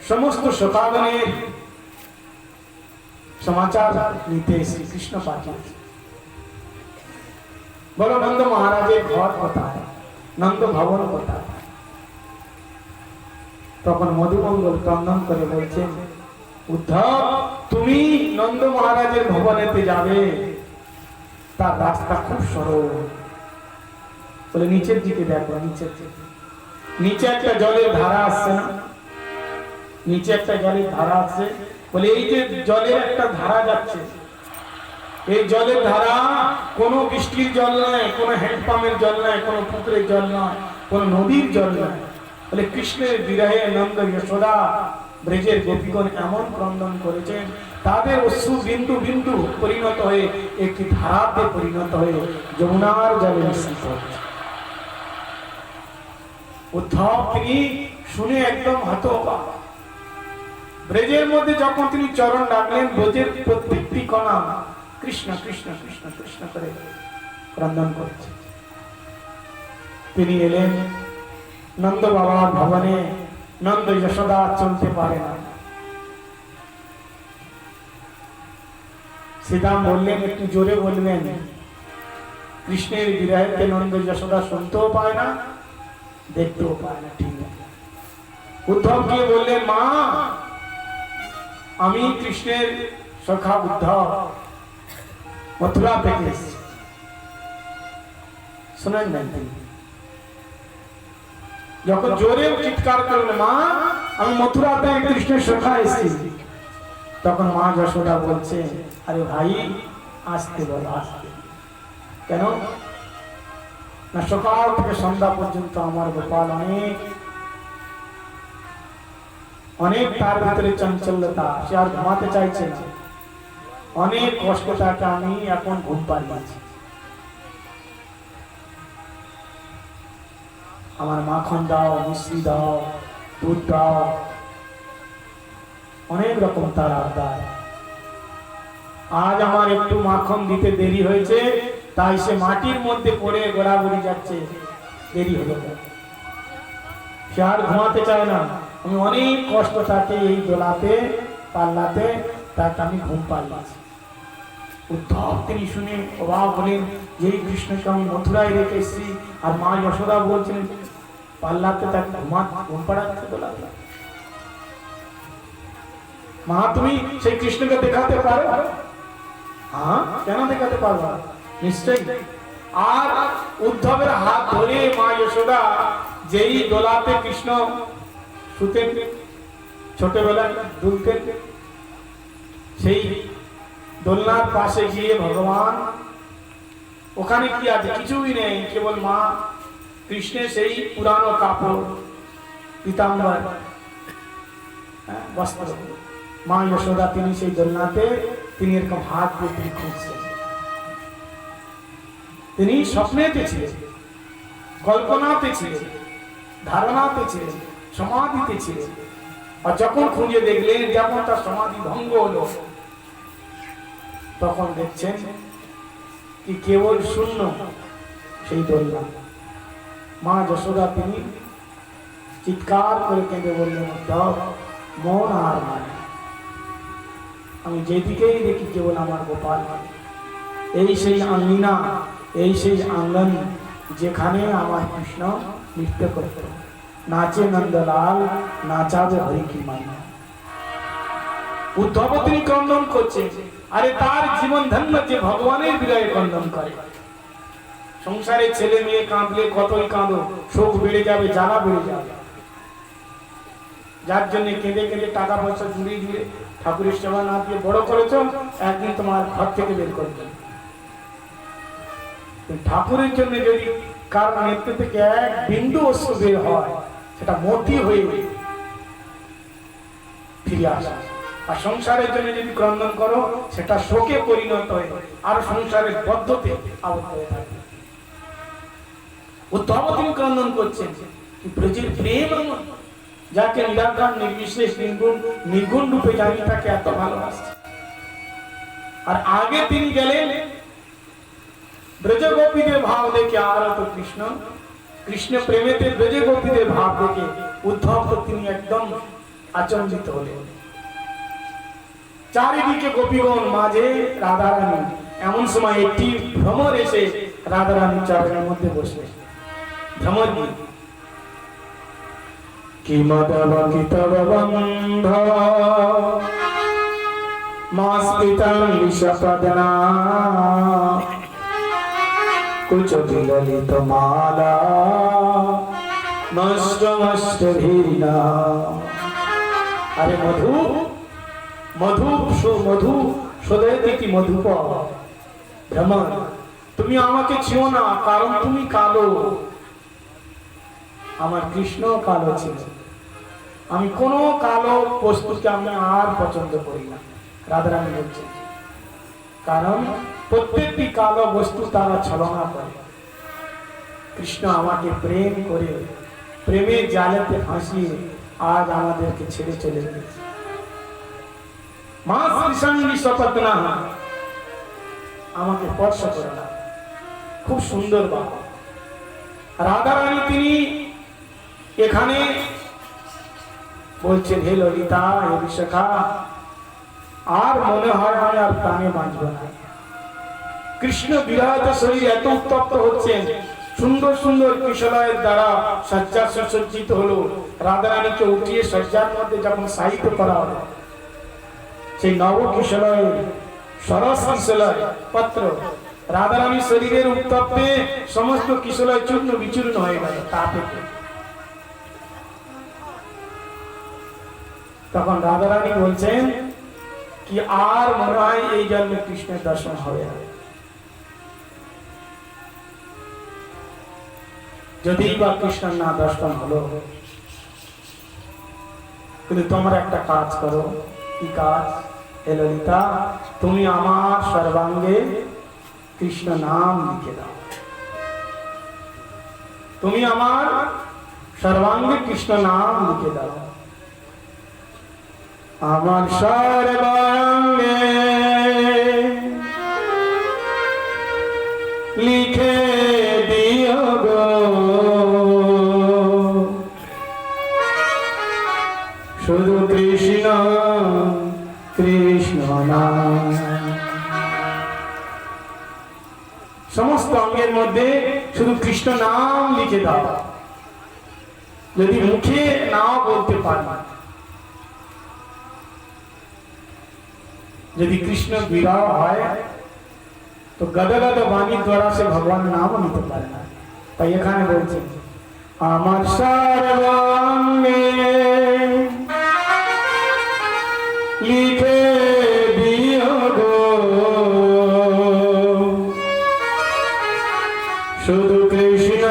সমস্ত শতাগণের সমাচার নিতে শ্রীকৃষ্ণ পাঠিয়েছে। বলো নন্দ মহারাজের ঘর কোথায়, নন্দ ভবন কোথায়? তখন মধুমঙ্গল ক্রন্দন করে বলছেন, উদ্ধব তুমি নন্দ মহারাজের ভবনেতে যাবে, তার রাস্তা খুব সরল। বলে নিচের দিকে দেখো, নিচের দিকে নিচে একটা জলের ধারা আসছে না, নিচে একটা জলের ধারা আছে। বলে এই যে জলের একটা ধারা যাচ্ছে, এই জলের ধারা কোনো বৃষ্টির জল নয়, কোনো হ্যান্ডপাম্পের জল নয়, কোনো পুকুরের জল নয়, কোনো নদীর জল নয়। বলে কৃষ্ণের বিরহে নন্দ যশোদা ব্রজের গোপীগণ এমন ক্রন্দন করেছেন, তাদের অশ্রু বিন্দু বিন্দু পরিণত হয়ে একটি ধারাতে পরিণত হয়ে যমুনার জলে মিশ্রিত হচ্ছে। উদ্ধব তিনি শুনে একদম হতবাক। ব্রজের মধ্যে যখন তিনি চরণ রাখলেন, ব্রজের প্রত্যেকটি কণা কৃষ্ণ কৃষ্ণ কৃষ্ণ কৃষ্ণ করে ক্রন্দন করছে। তিনি এলেন নন্দ বাবার ভবনে। নন্দ যশোদা চলতে পারে না। শ্রীরাম বললেন, একটু জোরে বলবেন। কৃষ্ণের বিরহে নন্দ যশোদা শুনতেও পায় না, দেখতেও পায় না। ঠিক আছে। উদ্ধব গিয়ে বললেন, মা আমি কৃষ্ণের সখা উদ্ধব মথুরা থেকে এসেছি। শোনেন না, যখন জোরে চিৎকার করলেন, মা আমি মথুরা থেকে কৃষ্ণের সখা এসেছি, তখন মা যশোদা বলছে, আরে ভাই আসতে বলো, আসতে। কেন না, সকাল থেকে সন্ধ্যা পর্যন্ত আমার গোপাল অনেক তার ভিতরে চঞ্চলতা, সে আর ঘুমাতে চাইছে না, অনেক কষ্ট তাকে আমি এখন ঘুম পাড়িয়েছি। আমার মাখন দাও, মিশ্রি দাও, দুধ দাও, অনেক রকম তার আবদার। আজ আমার একটু মাখন দিতে দেরি হয়েছে, তাই সে মাটির মধ্যে পড়ে গোড়াগড়ি যাচ্ছে, দেরি হলো। সে আর ঘুমাতে চায় না, আমি অনেক কষ্ট তাকে এই দোলাতে পাল্লাতে তাকে আমি ঘুম পাড়িয়েছি। উদ্ধব তিনি শুনে অবাক হলেন, যেই কৃষ্ণকে আমি মথুরায় রেখে এসেছি, আর মা যশোদা বলছেন পাল্লাতে তাকে ঘুম পাড়াচ্ছে দোলাতে। মা তুমি সেই কৃষ্ণকে দেখাতে পারো? হ্যাঁ, কেন দেখাতে পারবো? নিশ্চয়ই। আর উদ্ধবের হাত ধরে মা যশোদা যেই দোলাতে কৃষ্ণ শুতেন, ছোটবেলায় দুলতেন, সেই দোলনার পাশে গিয়ে ভগবান, ওখানে কি আছে? কিছুই নেই, কেবল মা কৃষ্ণের সেই পুরানো কাপড়, পীতাম্বর বস্ত্র। মা যশোদা তিনি সেই দোলনাতে তিনি এরকম হাত দিয়ে তিনি খুঁজছেন। তিনি স্বপ্নেতে ছিলেন, কল্পনাতে ছিলেন, ধারণাতে ছিলেন, সমাধিতে ছিলেন। আর যখন খুঁজে দেখলেন যেমন তার সমাধি ভঙ্গ হলো, তখন দেখছেন কি কেবল শূন্য সেই দোলনা। মা যশোদা তিনি চিৎকার করে কেঁদে বললেন, মন আর মানে, আমি যেদিকেই দেখি কেবল আমার গোপাল। এই সেই আঙ্গিনা, এই সেই আঙ্গন যেখানে আমার কৃষ্ণ নৃত্য করত, নাচে নন্দলাল, নাচাবে হরি কি মাইনা। উদ্ধব তিনি ক্রন্দন করছে, আরে তার জীবন ধন্য যে ভগবানের বিরহে ক্রন্দন করে। সংসারে ছেলে মেয়ে কাঁদলে কতই কাঁদো, শোক বেড়ে যাবে, জ্বালা বেড়ে যাবে। যার জন্য কেঁদে কেঁদে টাকা পয়সা জুড়িয়ে দিয়ে ঠাকুরের সেবা না দিয়ে বড় করেছ, একদিন তোমার ঘর থেকে বের করে দেবে। ঠাকুরের জন্য যদি কার নেত্র থেকে এক বিন্দু অশ্রু বের হয়, সেটা মতি হয়ে ফিরে আসে। আর সংসারের জন্য যদি ক্রন্দন করো, সেটা শোকে পরিণত হয়ে আর সংসারের বদ্ধতে আবদ্ধ হয়ে থাকে। উদ্ধব তিনি ক্রন্দন করছেন, ব্রজের প্রেম আমার, যাকে নিরাকার নির্বিশেষ নির্গুণ রূপে জানি, তাকে এত ভালোবাসছে। আর আগে তিনি গেলেন ব্রজগোপীদের ভাব দেখে, আর তো কৃষ্ণ কৃষ্ণ প্রেমেতে বেজে গোপীদের ভাব দেখে উদ্ধব তো তিনি একদম আচম্বিত হলেন। চারিদিকে গোপীগণ, মাঝে রাধারানী। এমন সময় একটি ভ্রমর এসে রাধারানীর চরণের মধ্যে বসলেন। ভ্রমর কি মাধব কি তব বন্ধ মাস্পিতং বিষপদনা কুচ বিললিত মালা মষ্টমষ্ট ধীরনা। আরে মধু মধু মধু সদয়তি মধুপ ভ্রমর, তুমি আমাকে ছিও না, কারণ তুমি কালো। আমার কৃষ্ণ কালো ছিল, আমি কোনো কালো বস্তুকে আমি আর পছন্দ করি না। রাধারানী বলছেন, কারণ প্রত্যেকটি কালো বস্তু তারা ছলনা করে। কৃষ্ণ আমাকে প্রেম করে প্রেমের জালেতে ফাঁসিয়ে আজ আমাদেরকে ছেড়ে চলে গেছে। মা শ্রীসঙ্গী শপথ না আমাকে স্পর্শ করে না। খুব সুন্দর বাবা। রাধারানী তিনি এখানে বলছেন, হে ললিতা, হে বিশাখা, আর মনে হয় আমি আর প্রাণে বাঁচব না। কৃষ্ণ বিরাট শরীর এত উত্তপ্ত হচ্ছেন, সুন্দর সুন্দর কিশলয়ের দ্বারা শয্যা সুসজ্জিত হলো। রাধারানীকে উঠিয়ে শয্যার মধ্যে যখন সাহিত্য করা হলো, সেই নব কিশলয়ের সরস কিশলয় পত্র রাধারানীর শরীরের উত্তপ্তে সমস্ত কিশলয় চূর্ণ বিচূর্ণ হয়ে গেল তাপে। তখন রাধারানী বলছেন কি আর মনে হয় এই জন্মে কৃষ্ণের দর্শন হবে না। যদি বা কৃষ্ণের না দর্শন হলো, কিন্তু তোমরা একটা কাজ করো। কি কাজ? হে ললিতা, তুমি আমার সর্বাঙ্গে কৃষ্ণ নাম লিখে দাও। তুমি আমার সর্বাঙ্গে কৃষ্ণ নাম লিখে দাও। আমার সর্বাঙ্গে লিখে দিও গো শুধু কৃষ্ণ কৃষ্ণ নাম। সমস্ত অঙ্গের মধ্যে শুধু কৃষ্ণ নাম লিখে দাও। যদি মুখে নাও বলতে পারি, যদি কৃষ্ণ বিরহ হয় তো গদগদ বাণী দ্বারা সে ভগবান নাম নিতে পারে না। তাই এখানে বলছে, আমার সর্বাঙ্গে লিখে দিও গো শুধু কৃষ্ণ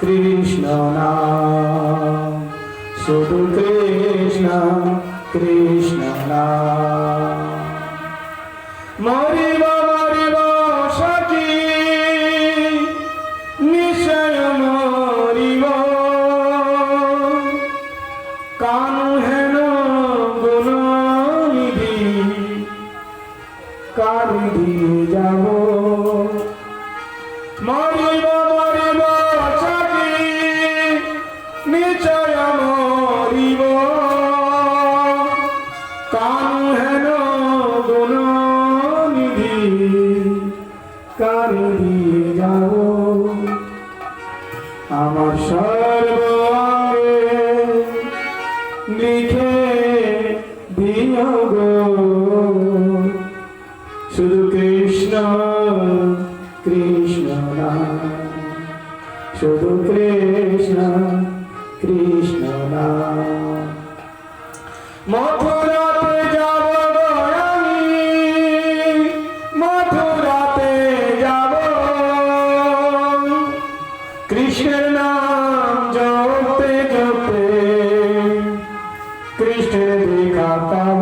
কৃষ্ণ নাম, শুধু কৃষ্ণ কৃষ্ণ নাম। মরিব মরিব সখী নিশ্চয় মরিব, কানু হেন গুণনিধি কারু দিয়ে যাব। মরিব মরিব সখী নিশ্চয় মরিব, কানু হেন গুণনিধি কারু দিয়ে যাব। আমার সর্বাঙ্গে লিখে দিও গো শুধু কৃষ্ণ কৃষ্ণ নাম, শুধু কৃষ্ণ কৃষ্ণ নাম। মথুরাতে যাব আমি, মথুরাতে যাব, কৃষ্ণের নাম জপতে জপতে কৃষ্ণের দেখা পাব।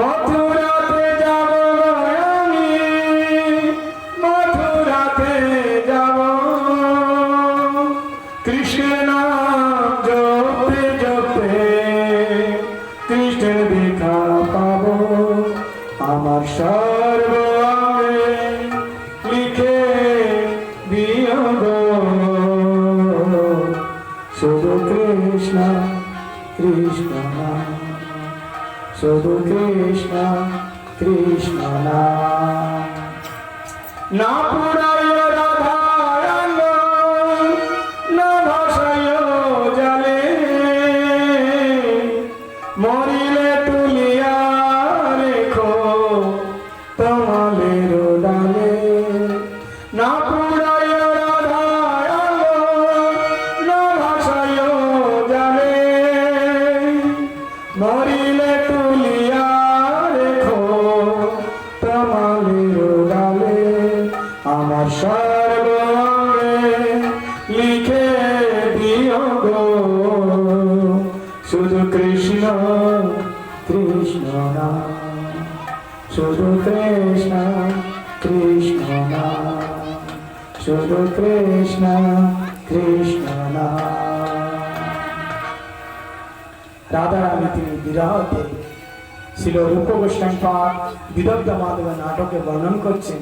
মথুরাতে যাব আমি, মথুরাতে যাব, কৃষ্ণের নাম জপতে জপতে কৃষ্ণের দেখা পাব। আমার সর্বাঙ্গে লিখে দিও গো শুধু কৃষ্ণ কৃষ্ণ নাম। না পুরায় রাধারঙ্গ, না ভাসায় জলে, মরিলে তুলিয়া রেখো তমালের ডালে। না পুরায় রাধারঙ্গ, না ভাসায় জলে, মরিলে তুলিয়া রেখো তমালের ডালে। আমার সর্বাঙ্গে লিখে দিও গো শুধু কৃষ্ণ কৃষ্ণ নাম, শুধু কৃষ্ণ কৃষ্ণ নাম, শুধু কৃষ্ণ কৃষ্ণ নাম। রাধা রানী তিনি বিরহতে শিল রূপ গোস্বামী পাদ বিদগ্ধ মাধব নাটকে বর্ণন করছেন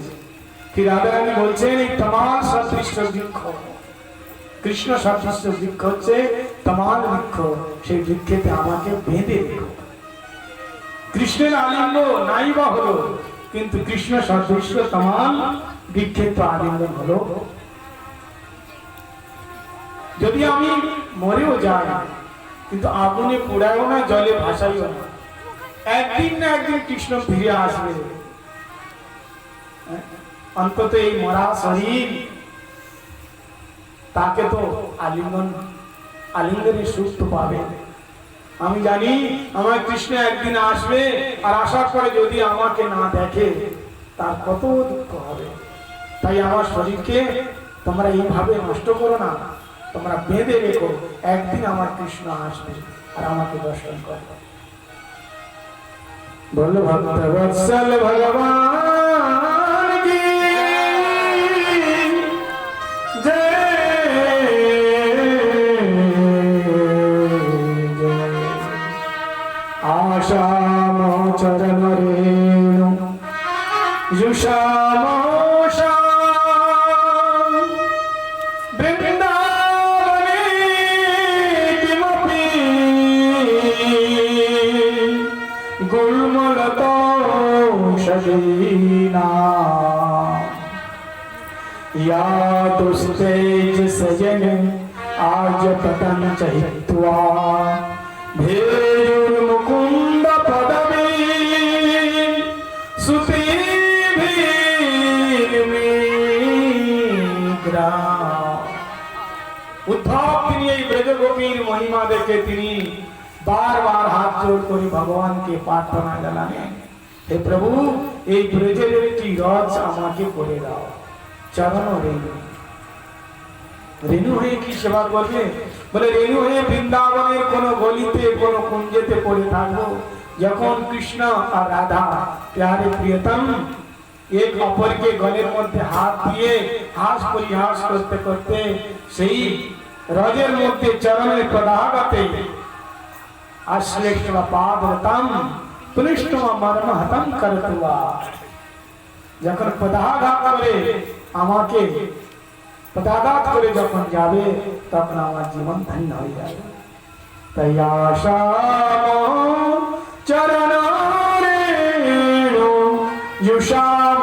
কি রাধা রানী বলছেন এই তমাল সদৃশ্য বৃক্ষ, কৃষ্ণ সদৃশ্য বৃক্ষ হচ্ছে তমাল বৃক্ষ, সেই বৃক্ষেতে আমাকে বেঁধে রেখো। কৃষ্ণের আলিঙ্গ নাই বা হলো, কিন্তু কৃষ্ণ সদৃশ্য তমাল বৃক্ষের তো আলিঙ্গন হলো। যদি আমি মরেও যাই, কিন্তু আগুনে পোড়ায়ও না, জলে ভাসাইও না, একদিন না একদিন কৃষ্ণ ফিরে আসবে। অন্তত এই মরা শরীর তাকে তো আলিঙ্গনের সুখ তো পাবে। আমি জানি আমার কৃষ্ণ একদিন আসবে, আর আসার পরে যদি আমাকে না দেখে তার কত দুঃখ হবে। তাই আমার শরীরকে তোমরা এইভাবে নষ্ট করো না, তোমরা বেঁধে রেখো, একদিন আমার কৃষ্ণ আসবে আর আমাকে দর্শন করবে। বল ভক্ত বৎসল ভগবান কি জয়, আশাম চরণ রেণু যুষাম বৃন্দাবনে কিমপি গুল্মলতৌষধীনা या दुस्तेज सजन आज पतन चहित्वा भेजुर मुकुंद पदवी सुती भीर्मिग्रा। उद्धव তিনি এই ব্রজগোপীর মহিমা দেখে তিনি বারবার হাত জোড় করে ভগবানকে প্রার্থনা জানালেন, হে প্রভু এই ব্রজের একটি রথ আমাকে করে দাও। চরণ রেণু, রেণু হয়ে কি সেবা করবে? বলে রেণু হয়ে বৃন্দাবনের কোন গলিতে কোন কুঞ্জেতে পড়ে থাকবো, যখন কৃষ্ণ আর রাধা প্যারে প্রিয়তম এক অপরকে গলের মধ্যে হাত দিয়ে হাস পরিহাস করতে করতে সেই রজের মধ্যে চরণের প্রদাগতে আশ্লেষা পাদরতম পুনিষ্টম মর্মহতম করতুয়া। যখন পদাঘাত করে আমাকে পদাঘাত করে যখন যাবে, তখন আমার জীবন ধন্য হয়ে যাবে। তাই আশাম চরণ রেণু যুষাম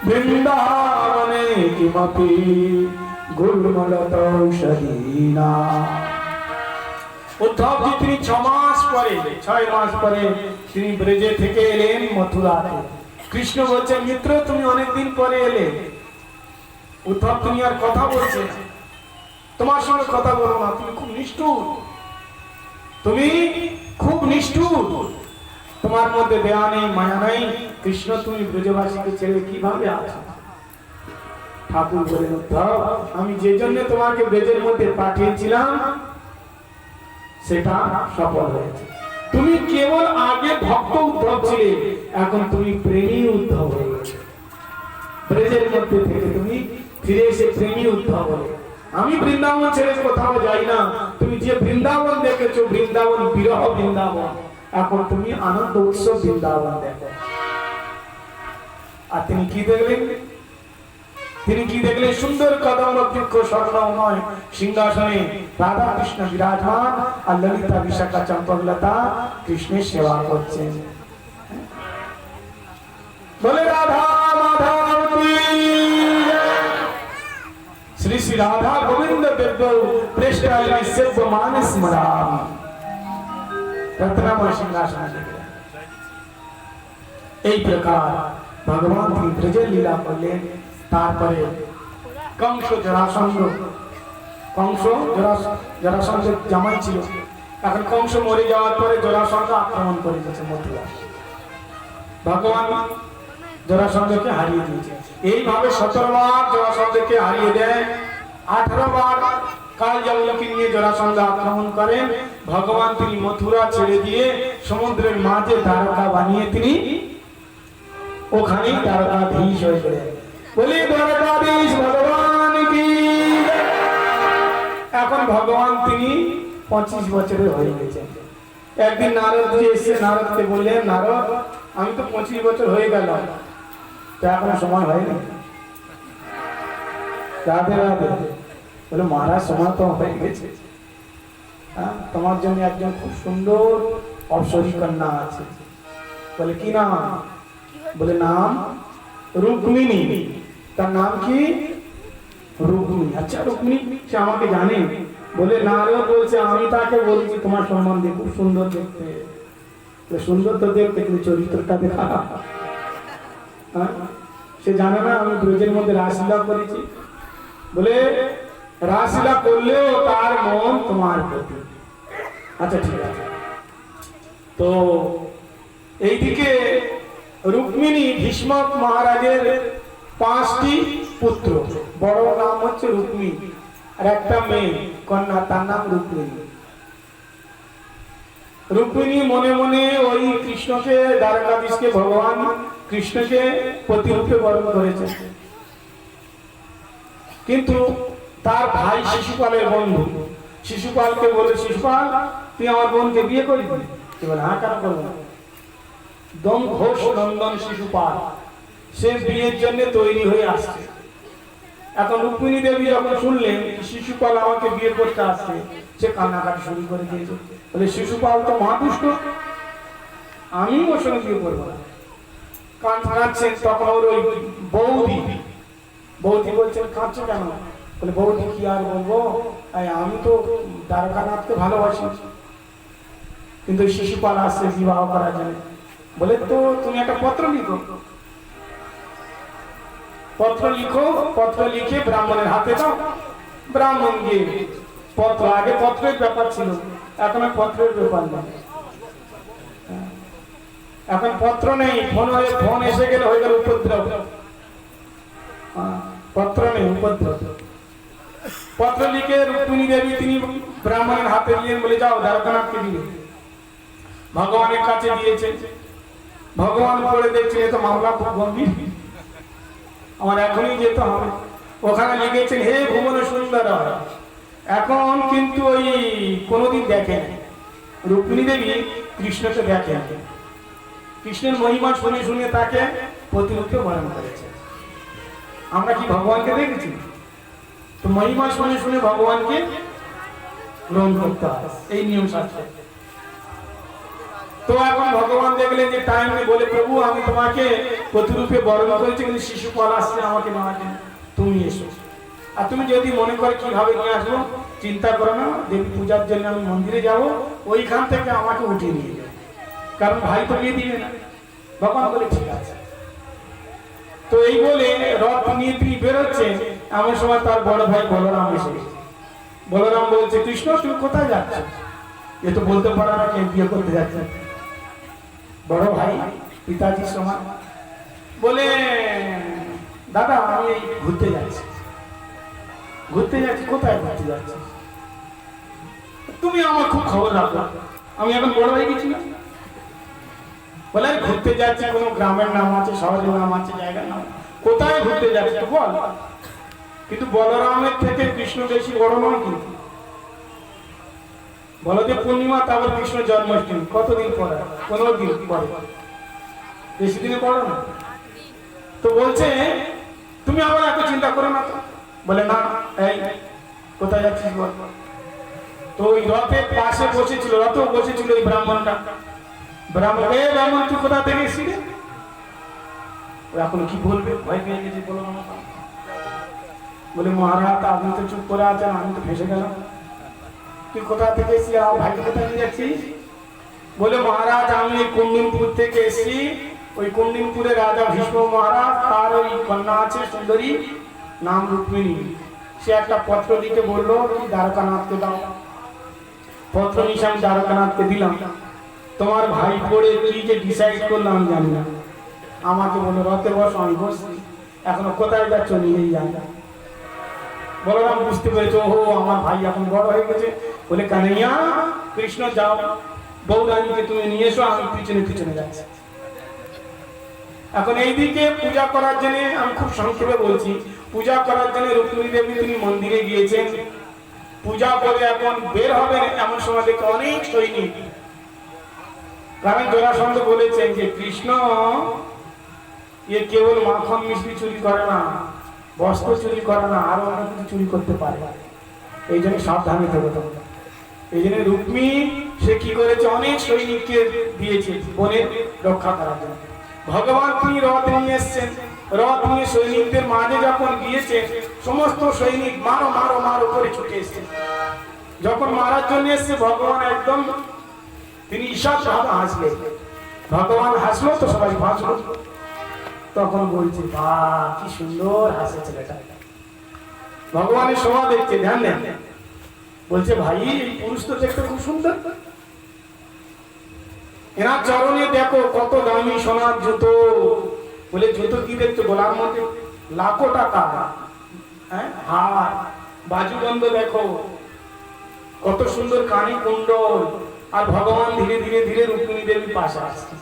বৃন্দাবনে কিমপি গুল্মলতৌষধীনা। উদ্ধবজি তিনি 6 মাস পরে তিনি ব্রজে থেকে এলেন মথুরাতে। কৃষ্ণ বলছেন, মিত্র তুমি অনেকদিন পরে এলে। উদ্ধব তুমি আর কথা বলছে না, তোমার সঙ্গে কথা বলো না, তুমি খুব নিষ্ঠুর, তুমি খুব নিষ্ঠুর, তোমার মধ্যে দয়া নেই, মায়া নেই। কৃষ্ণ তুমি ব্রজবাসীকে ছেড়ে কিভাবে আছো? ঠাকুর বলেন, উদ্ধব আমি যে জন্য তোমাকে ব্রজের মধ্যে পাঠিয়েছিলাম সেটা সফল হয়েছে। তুমি কেবল আগে ভক্ত উদ্ধব ছিলে, এখন তুমি প্রেমী উদ্ধব হয়ে গেছো। ব্রজের মধ্যে থেকে তুমি ফিরে এসে প্রেমী উদ্ধব হলে। আমি বৃন্দাবন ছেড়ে কোথাও যাই না, তুমি যে বৃন্দাবন দেখেছো বৃন্দাবন বিরহ বৃন্দাবন, এখন তুমি আনন্দ উৎসব বৃন্দাবন দেখো। আর তিনি কি দেখলেন? তিনি কি দেখলেন? সুন্দর কদম্ব বৃক্ষ স্বর্ণময় সিংহাসনে রাধা কৃষ্ণ বিরাজমান, আর ললিতা বিশাখা চম্পকলতা কৃষ্ণের সেবা করছেন। বলে রাধা মাধব কি শ্রী শ্রী রাধা গোবিন্দ দেব প্রেষ্টায় সেব্য মানস মরাম রত্নময় সিংহাসন। এই প্রকার ভগবান তিনি ব্রজের লীলা করলেন। তারপরে কংস জরাসন্ধ, কংস জরাসন্ধের জামাই ছিল। এখন কংস মরে যাওয়ার পরে জরাসন্ধ আক্রমণ করে দিয়েছে মথুরা। ভগবান জরাসন্ধকে হারিয়ে দিয়েছে। এইভাবে 17 বার জরাসন্ধকে হারিয়ে দেয়। 18 বার কাল যাবলকে নিয়ে জরাসন্ধ আক্রমণ করেন। ভগবান তিনি মথুরা ছেড়ে দিয়ে সমুদ্রের মাঝে দ্বারকা বানিয়ে তিনি ওখানেই দ্বারকাধীশ হয়ে গেলেন। বলি দ্বারকাধীশ ভগবান কি। এখন ভগবান তিনি 25 বছরের হয়ে গেছেন। একদিন নারদ জি এসে নারদকে বললেন, নারদ আমি তো 25 বছর হয়ে গেল, তো এখনো সময় হয়নি। রাধে রাধে। বলে মহারাজ সময় তো হয়ে গেছে। তোমার জন্য একজন খুব সুন্দর অপ্সরী কন্যা আছে। বলে কি নাম? বলে নাম রুক্মিণী। তার নাম কি? রুক্মিণী। আচ্ছা রুক্মিণী সে আমাকে জানে? বলে নারদ বলছে আমি তাকে বলছি তোমার সম্বন্ধে খুব সুন্দর দেখতে। সুন্দর তো দেখতে, কিন্তু চরিত্রটা দেখা সে জানে না আমি ব্রজের মধ্যে রাসলীলা করেছি। বলে রাসলীলা করলেও তার মন তোমার প্রতি। আচ্ছা ঠিক আছে। তো এইদিকে রুক্মিণী ভীষ্ম মহারাজের 5টি পুত্র, বড় নাম হচ্ছে রুক্মিণী, আর একটা মেয়ে কন্যা, তার নাম রুক্মিণী। রুক্মিণী মনে মনে ওই কৃষ্ণকে, দ্বারকাধীশকে, ভগবান কৃষ্ণকে প্রতিরূপে বরণ করেছে। কিন্তু তার ভাই শিশুপালের বন্ধু শিশুপালকে বলে, শিশুপাল তুই আমার বোনকে বিয়ে করবি? বলে হ্যাঁ, কেন করবো না। দম ঘোষ নন্দন শিশুপাল সে বিয়ের জন্য তৈরি হয়ে আসছে। এখন রুক্মিণী দেবী যখন শুনলেন শিশুপাল আমাকে বিয়ে করতে আসছে, সে কান্নাকাটি শুরু করে দিয়েছে। বলে শিশুপাল তো মহাদুষ্ট, আমি ওর সঙ্গে বিয়ে করবো না। কাঁদছেন। তখন ওর ওই বৌদি বলছেন কাঁদছো কেন? বলে বৌদি কি আর বলবো, আমি তো দ্বারকানাথকে ভালোবাসি, কিন্তু শিশুপাল আসছে বিবাহ করার জন্য। বলে তো তুমি একটা পত্র লিখো। পত্র লিখে ব্রাহ্মণের হাতে দাও। ব্রাহ্মণ গিয়ে পত্র, আগে পত্রের ব্যাপার ছিল, এখন পত্রের ব্যাপার নেই। এখন পত্র নেই, ফোন এসে গেলে হয়ে গেল উপদ্রব। পত্র নেই, উপদ্রব। পত্র লিখে রুক্মিণী দেবী তিনি ব্রাহ্মণের হাতে দিলেন। বলে যাও দ্বারকানাথকে দিবে। ভগবানের কাছে দিয়েছে। ভগবান পড়ে দেখছেন এ তো মামলা খুব গম্ভীর, আমার এখনই যেতে হবে। ওখানে লিখেছেন হে ভুবন সুন্দর। এখন কিন্তু ওই কোনোদিন দেখেন রুক্মিণী দেবী কৃষ্ণকে দেখেন। কৃষ্ণের মহিমা শুনে শুনে তাকে প্রতিরূপে বরণ করেছে। আমরা কি ভগবানকে দেখেছি? তো মহিমা শুনে শুনে ভগবানকে গ্রহণ করতে হয়, এই নিয়ম শাস্ত্র। তো এখন ভগবান দেখলেন যে টাইম নেই, বলে প্রভু আমি তোমাকে প্রতিরূপে বরণ করেছি, কিন্তু শিশুপাল আসছে আমাকে নেওয়ার জন্য, তুমি এসো। আর তুমি যদি মনে করো কিভাবে নিয়ে আসবো, চিন্তা করো না, দেবী পূজার জন্য আমি মন্দিরে যাব, ওইখান থেকে আমাকে উঠিয়ে নিয়ে যাবে, কারণ ভাই তো বিয়ে দিবে না। ভগবান বলে ঠিক আছে। তো এই বলে রথ নিয়ে তিনি বেরোচ্ছেন, এমন সময় তার বড় ভাই বলরাম এসে গেছে। বলরাম বলছে কৃষ্ণ তুমি কোথায় যাচ্ছ? এ তো বলতে পারো না কে বিয়ে করতে যাচ্ছে। বড় ভাই পিতাজির সমান বলে দাদা আমি ঘুরতে যাচ্ছি। কোথায় ঘুরতে যাচ্ছি? তুমি আমার খুব খবর রাখো, আমি এখন বড় হয়ে গেছি না। বলে ঘুরতে যাচ্ছি, কোনো গ্রামের নাম আছে, শহরের নাম আছে, জায়গার নাম, কোথায় ঘুরতে যাচ্ছি বল। কিন্তু বলরামের থেকে কৃষ্ণ বেশি বড় নয়। কিন্তু বলদেব পূর্ণিমা, তারপর কৃষ্ণ জন্মাষ্টমী, কতদিন পরে? 15 দিন পরে, বেশি দিনে পড়ো না। তো বলছে তুমি আবার এত চিন্তা করো না তো। বলে না, এই কোথায় যাচ্ছিস বল। তো ওই রথের পাশে বসেছিল, রথেও বসেছিল ওই ব্রাহ্মণটা। ব্রাহ্মণ, এ ব্রাহ্মণ তুই কোথা থেকে এসেছিস? এখন কি বলবে, ভয় পেয়ে গেছে, বলো না। বলে মহারাজ আপনি তো চুপ করে আছেন, আমি তো ফেসে গেলাম। তুই কোথা থেকে এসেছিস? আমার ভাই কোথায় নিয়ে যাচ্ছিস? বলে মহারাজ আমি কুন্ডিনপুর থেকে এসেছি। ওই কুন্ডিনপুরে রাজা ভীষ্ম মহারাজ, তার ওই কন্যা আছে সুন্দরী, নাম রুক্মিণী। সে একটা পত্র লিখে বললো কি দ্বারকানাথকে দাও। পত্র নিয়ে আমি দ্বারকানাথকে দিলাম। তোমার ভাই পড়ে কি যে ডিসাইড করলো আমি জানি না। আমাকে বলো রথে বসো, আমি বসছি। এখনো কোথায় যাচ্ছ নিজেই জানি না। বলরাম বুঝতে পেরেছো, ও আমার ভাই এখন বড় হয়ে গেছে। বলে কানাইয়া কৃষ্ণ যাও, বৌরানীকে তুমি নিয়ে এসো, আমি পিছনে পিছনে যাচ্ছি। এখন এইদিকে পূজা করার জন্য, আমি খুব সংক্ষেপে বলছি, পূজা করার জন্য রুক্মিণী দেবী তিনি মন্দিরে গিয়েছেন। পূজা করে এখন বের হবেন, এমন সময় দেখে অনেক সৈনিক। কারণ জরাসন্ধ বলেছেন যে কৃষ্ণ এ কেবল মাখন মিষ্টি চুরি করে না, বস্ত্র চুরি করে না, আরো অনেক কিছু চুরি করতে পারে। এই জন্য সাবধানে থাকো তোমরা। এই জন্য রুক্মিণী সে কি করেছে, অনেক সৈনিককে দিয়েছে বনের রক্ষা করার জন্য। ভগবান তিনি রথ নিয়ে এসছেন, রথ নিয়ে সৈনিকদের মাঝে যখন গিয়েছে, সমস্ত সৈনিক মারো মারো মারো করে ছুটে এসছে। যখন মারার জন্য এসছে, ভগবান একদম তিনি ঈশান ভাবে হাসলেন। ভগবান হাসলো তো সবাই হাসলো। তখন বলছে বাহ কি সুন্দর হাসে ছেলেটা। ভগবানের শোভা দেখছে, ধ্যান দেন। বলছে ভাই এই পুরুষ তো দেখতে খুব সুন্দর, এনার চরণে দেখো কত দামি সোনার জুতো। বলে জুতো কি দেখছো? গোলার মধ্যে লাখো টাকা, হ্যাঁ হার বাজুবন্ধ দেখো, কত সুন্দর কানে কুণ্ডল। আর ভগবান ধীরে ধীরে ধীরে রুক্মিণী দেবীর পাশে আসছে।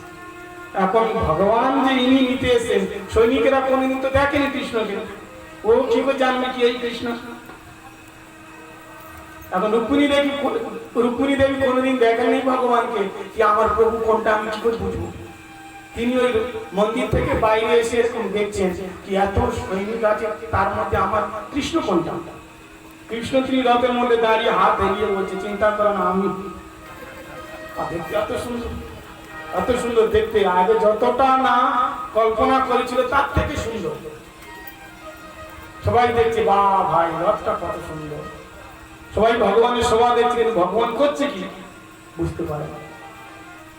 এখন ভগবান যে ইনি নিতে এসেছেন, সৈনিকেরা কোনদিন তো দেখেনি কৃষ্ণকে, ও কি করে জানবে কি এই কৃষ্ণ? এখন রুক্মিণী দেবী কোনদিন দেখেননি ভগবানকে, কি আমার প্রভু কোনটা আমি কি করে বুঝবো। তিনি ওই মন্দির থেকে বাইরে এসে এরকম দেখছেন কি এত সৈনিক আছে, তার মধ্যে আমার কৃষ্ণ কোনটা। কৃষ্ণ তিনি রথের মধ্যে দাঁড়িয়ে হাত এগিয়ে বলছে চিন্তা করো না, আমি দেখতে এত সুন্দর, এত সুন্দর দেখতে। আগে যতটা না কল্পনা করেছিল তার থেকে সুন্দর। সবাই দেখছে বা ভাই রথটা কত সুন্দর। সবাই ভগবানের শোভা দেখছে, কিন্তু ভগবান করছে কি বুঝতে পারে না।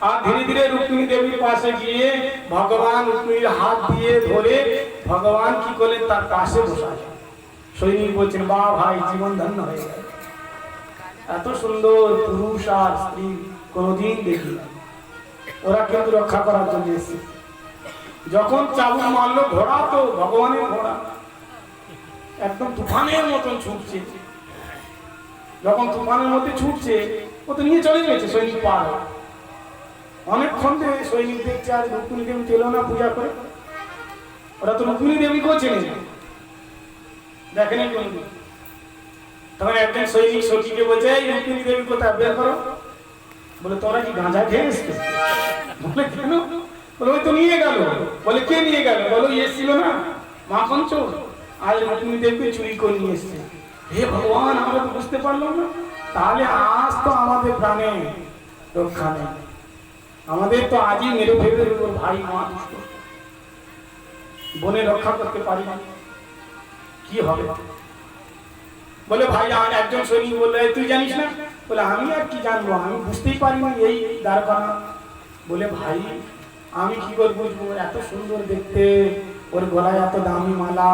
আর ধীরে ধীরে রুক্মিণী দেবীর পাশে গিয়ে ভগবান রুক্মিণীর হাত দিয়ে ধরে ভগবান কি করলেন, তার পাশে বসায়। সৈনিক বলছেন বা ভাই জীবন ধন্য হয়ে গেল। এত সুন্দর পুরুষ আর স্ত্রী কোনদিন দেখি। ওরা কিন্তু রক্ষা করার জন্য এসেছে। যখন চাবুক মারলো, ঘোড়া তো ভগবানের ঘোড়া একদম তুফানের মতন ছুটছে। যখন তুফানের মধ্যে ছুটছে, ও তো নিয়ে চলে গেছে সৈনিক পার। অনেকক্ষণ ধরে সৈনিক দেখছে আর রুক্মিণী দেবী চলো না পূজা করে। ওরা তো রুক্মিণী দেবীকেও চেনে দেখেনি কোনদিন। তখন একজন সৈনিক সখীকে বলছে এই রুক্মিণী দেবী কোথায়, বের করো। বলে তোরা কি গাঁজা খেয়ে এসছো? বলে কেন? বলে ওই তো নিয়ে গেল। বলে কে নিয়ে গেল? বলো এসেছিল না মাখন চোর, আজ রুক্মিণী দেবীকে চুরি করে নিয়ে এসছে। হে ভগবান, আমরা তো বুঝতে পারলাম না। তাহলে আজ তো আমাদের প্রাণে রক্ষা নেই, আমাদের তো আজই মেরে ফেলে ভাই মা বনে রক্ষা করতে পারি না, কি হবে? বলে ভাই আর একজন সৈনিক বললো তুই জানিস না? বলে আমি আর কি জানবো, আমি বুঝতেই পারিনি এই দ্বারকানা। বলে ভাই আমি কি করে বুঝবো, এত সুন্দর দেখতে, ওর গলায় এত দামি মালা,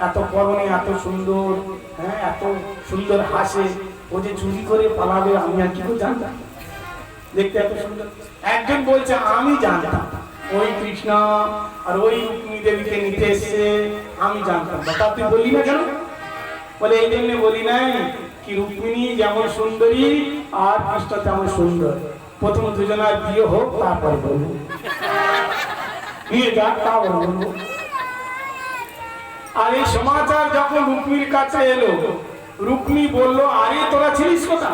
এত পরনে এত সুন্দর, হ্যাঁ এত সুন্দর হাসে, ও যে চুরি করে পালাবে আমি আর কি করে জানতাম দেখতে এত সুন্দর। একজন বলছে আমি জানতাম ওই কৃষ্ণ আর ওই রুক্মিণী দেবীকে নিতে এসছে, আমি জানতাম। বাবা তুই বললি না কেন? বলে এই জন্য বলি নাই কি রুক্মিণী যেমন সুন্দরী আর কৃষ্ণ তেমন সুন্দর, প্রথম দুজনের বিয়ে হোক তারপরে বলবো, নিয়ে যাক তা বলবো। আর এই সমাচার যখন রুক্মিণীর কাছে এলো, রুক্মিণী বললো আরে তোরা ছিলিস কোথা,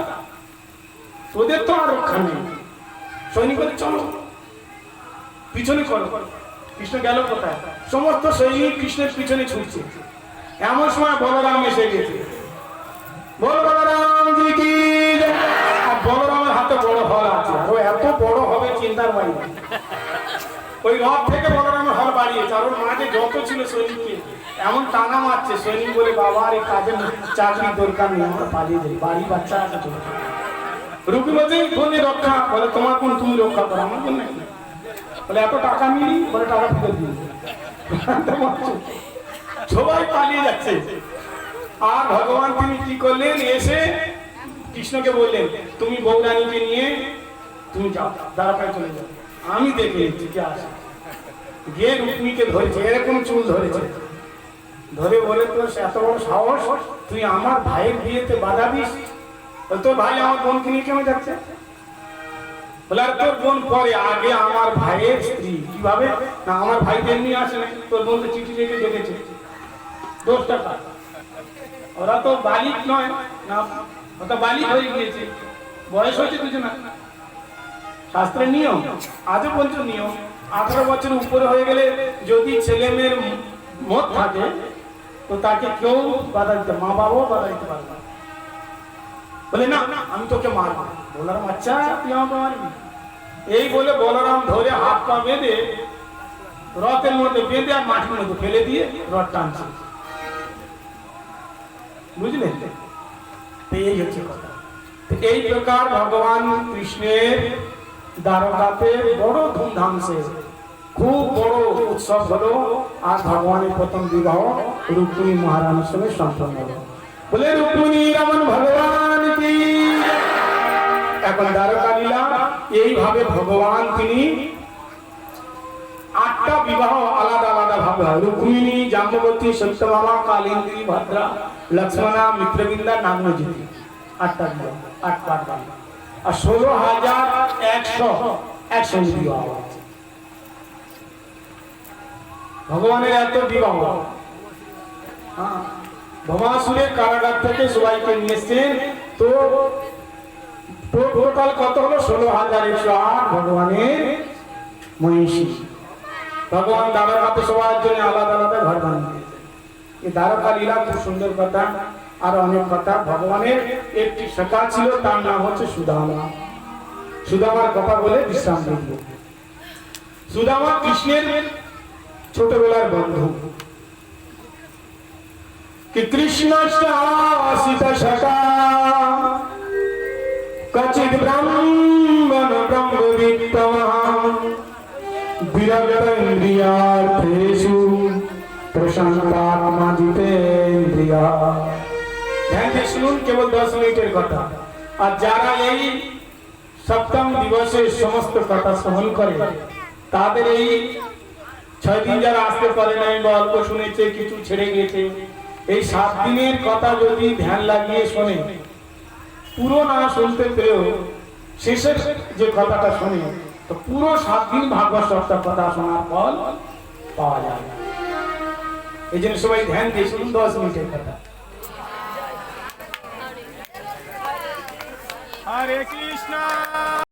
তোদের তো আর রক্ষা নেই। সৈনিক চলো পিছনে করো। কৃষ্ণ গেল কোথায়? সমস্ত সৈনিক কৃষ্ণের পিছনে ছুটছে। এমন সময় বলরাম এসে গেছে। বল বলরাম জি কি জয়। আর বলরামের হাতে বড় হল আছে, ও এত বড় হবে চিন্তার বাইরে। ওই রথ থেকে বলরামের হল বাড়িয়েছে, আর ওর মাঝে যত ছিল সৈনিককে এমন টানা মারছে। সৈনিক বলে বাবা আর এই কাজের চাকরির দরকার নেই, আমরা পালিয়ে যাই, বাড়ি বাচ্চা আছে তো। রুগী বলছে কোনে রক্ষা, বলে তোমার কোন, তুমি রক্ষা করো, আমার জন্য বলে এত টাকা নিই, বলে টাকা ফেরত দিই। সবাই পালিয়ে যাচ্ছে। আর ভগবান তিনি কি করলেন, এসে কৃষ্ণকে বললেন তুমি বৌরানীকে নিয়ে তুমি যাও, দ্বারকায় চলে যাও, আমি দেখে নিচ্ছি কে আসে। গিয়ে রুক্মিণীকে ধরেছে, এরকম চুল ধরেছে, ধরে বলে তোর এত বড় সাহস, তুই আমার ভাইয়ের বিয়েতে বাধা দিস? তোর ভাই আমার বোনকে নিয়ে কেমন যাচ্ছে? বলে আর তোর বোন পরে, আগে আমার ভাইয়ের স্ত্রী। কিভাবে না, আমার ভাই তেমনি আসে না, তোর বোন তো চিঠি লিখে দেখেছে, দোষটা কার? ওরা তো বালিক নয় না, ওটা বালিক হয়ে গিয়েছে, বয়স হয়েছে দুজন। শাস্ত্রের নিয়ম আজও পর্যন্ত নিয়ম, 18 বছর উপরে হয়ে গেলে যদি ছেলে মেয়ের মত থাকে তো তাকে কেউ বাধা দিতে, মা বাবাও বাধা দিতে পারবে। বলে না আমি তোকে মারবো। বলরাম আচ্ছা তুই আমাকে মারবি? এই বলে বলরাম ধরে হাত পা বেঁধে রথের মধ্যে বেঁধে আর মাটির মধ্যে ফেলে দিয়ে রথ টানছে। বুঝলেন? এই হচ্ছে কথা। এই প্রকার ভগবান কৃষ্ণের দ্বারকাতে বড় ধুমধাম সে খুব বড় উৎসব হলো। আর ভগবানের প্রথম বিবাহ রুক্মিণী মহারানীর সঙ্গে সম্পন্ন হলো। বলে রুক্মিণী রমন ভগবান কি। এখন দ্বারকা লীলা এইভাবে ভগবান তিনি 8টা বিবাহ আলাদা আলাদা ভাবে হয়। রুক্মিণী, জাম্ববতী, সত্যভামা, কালিন্দী, ভদ্রা, লক্ষ্মণা, মিত্রবিন্দা, নাগনজিতি, 8টা বিবাহ, 8 পাঠ বাড়ি। আর 16,100 বিবাহ আছে। ভগবানের এত বিবাহ। ভবাসুরের কারাগার থেকে সবাইকে নিয়ে এসছেন, তো টোটাল কত হলো? 16,108 ভগবানের মহিষী। ভগবান দ্বারকাতে সবার জন্য আলাদা আলাদা ঘর বানিয়ে দিয়েছেন। এই দ্বারকা লীলা খুব সুন্দর কথা, আর অনেক কথা। ভগবানের একটি সখা ছিল, তার নাম হচ্ছে সুদামা। সুদামার কথা বলে বিশ্রাম দেব। সুদামা কৃষ্ণের ছোটবেলার বন্ধু। कि कृष्ण शासित शका कचित ब्रह्मण ब्रह्मवित्तमः विरक्तेन्द्रियार्थेषु प्रशान्तात्मा जितेन्द्रिया। ध्यान দিয়ে শুনুন, কেবল 10 মিনিটের কথা। আর যারা এই সপ্তম দিবসে সমস্ত কথা শ্রবণ করে, তাদের এই 6 দিন যারা আসতে পারে না বা অল্প শুনেছে, কিছু ছেড়ে গিয়েছে, এই 7 দিনের কথা যদি ধ্যান লাগিয়ে শোনে, পুরো না শুনতে পেরেও শেষের যে কথাটা শোনে, তো পুরো 7 দিন ভাগবত সপ্তাহ কথা শোনার ফল পাওয়া যায়। এই জন্য সবাই ধ্যান দিয়ে শুনুন 10 মিনিটের কথা। হরে কৃষ্ণ।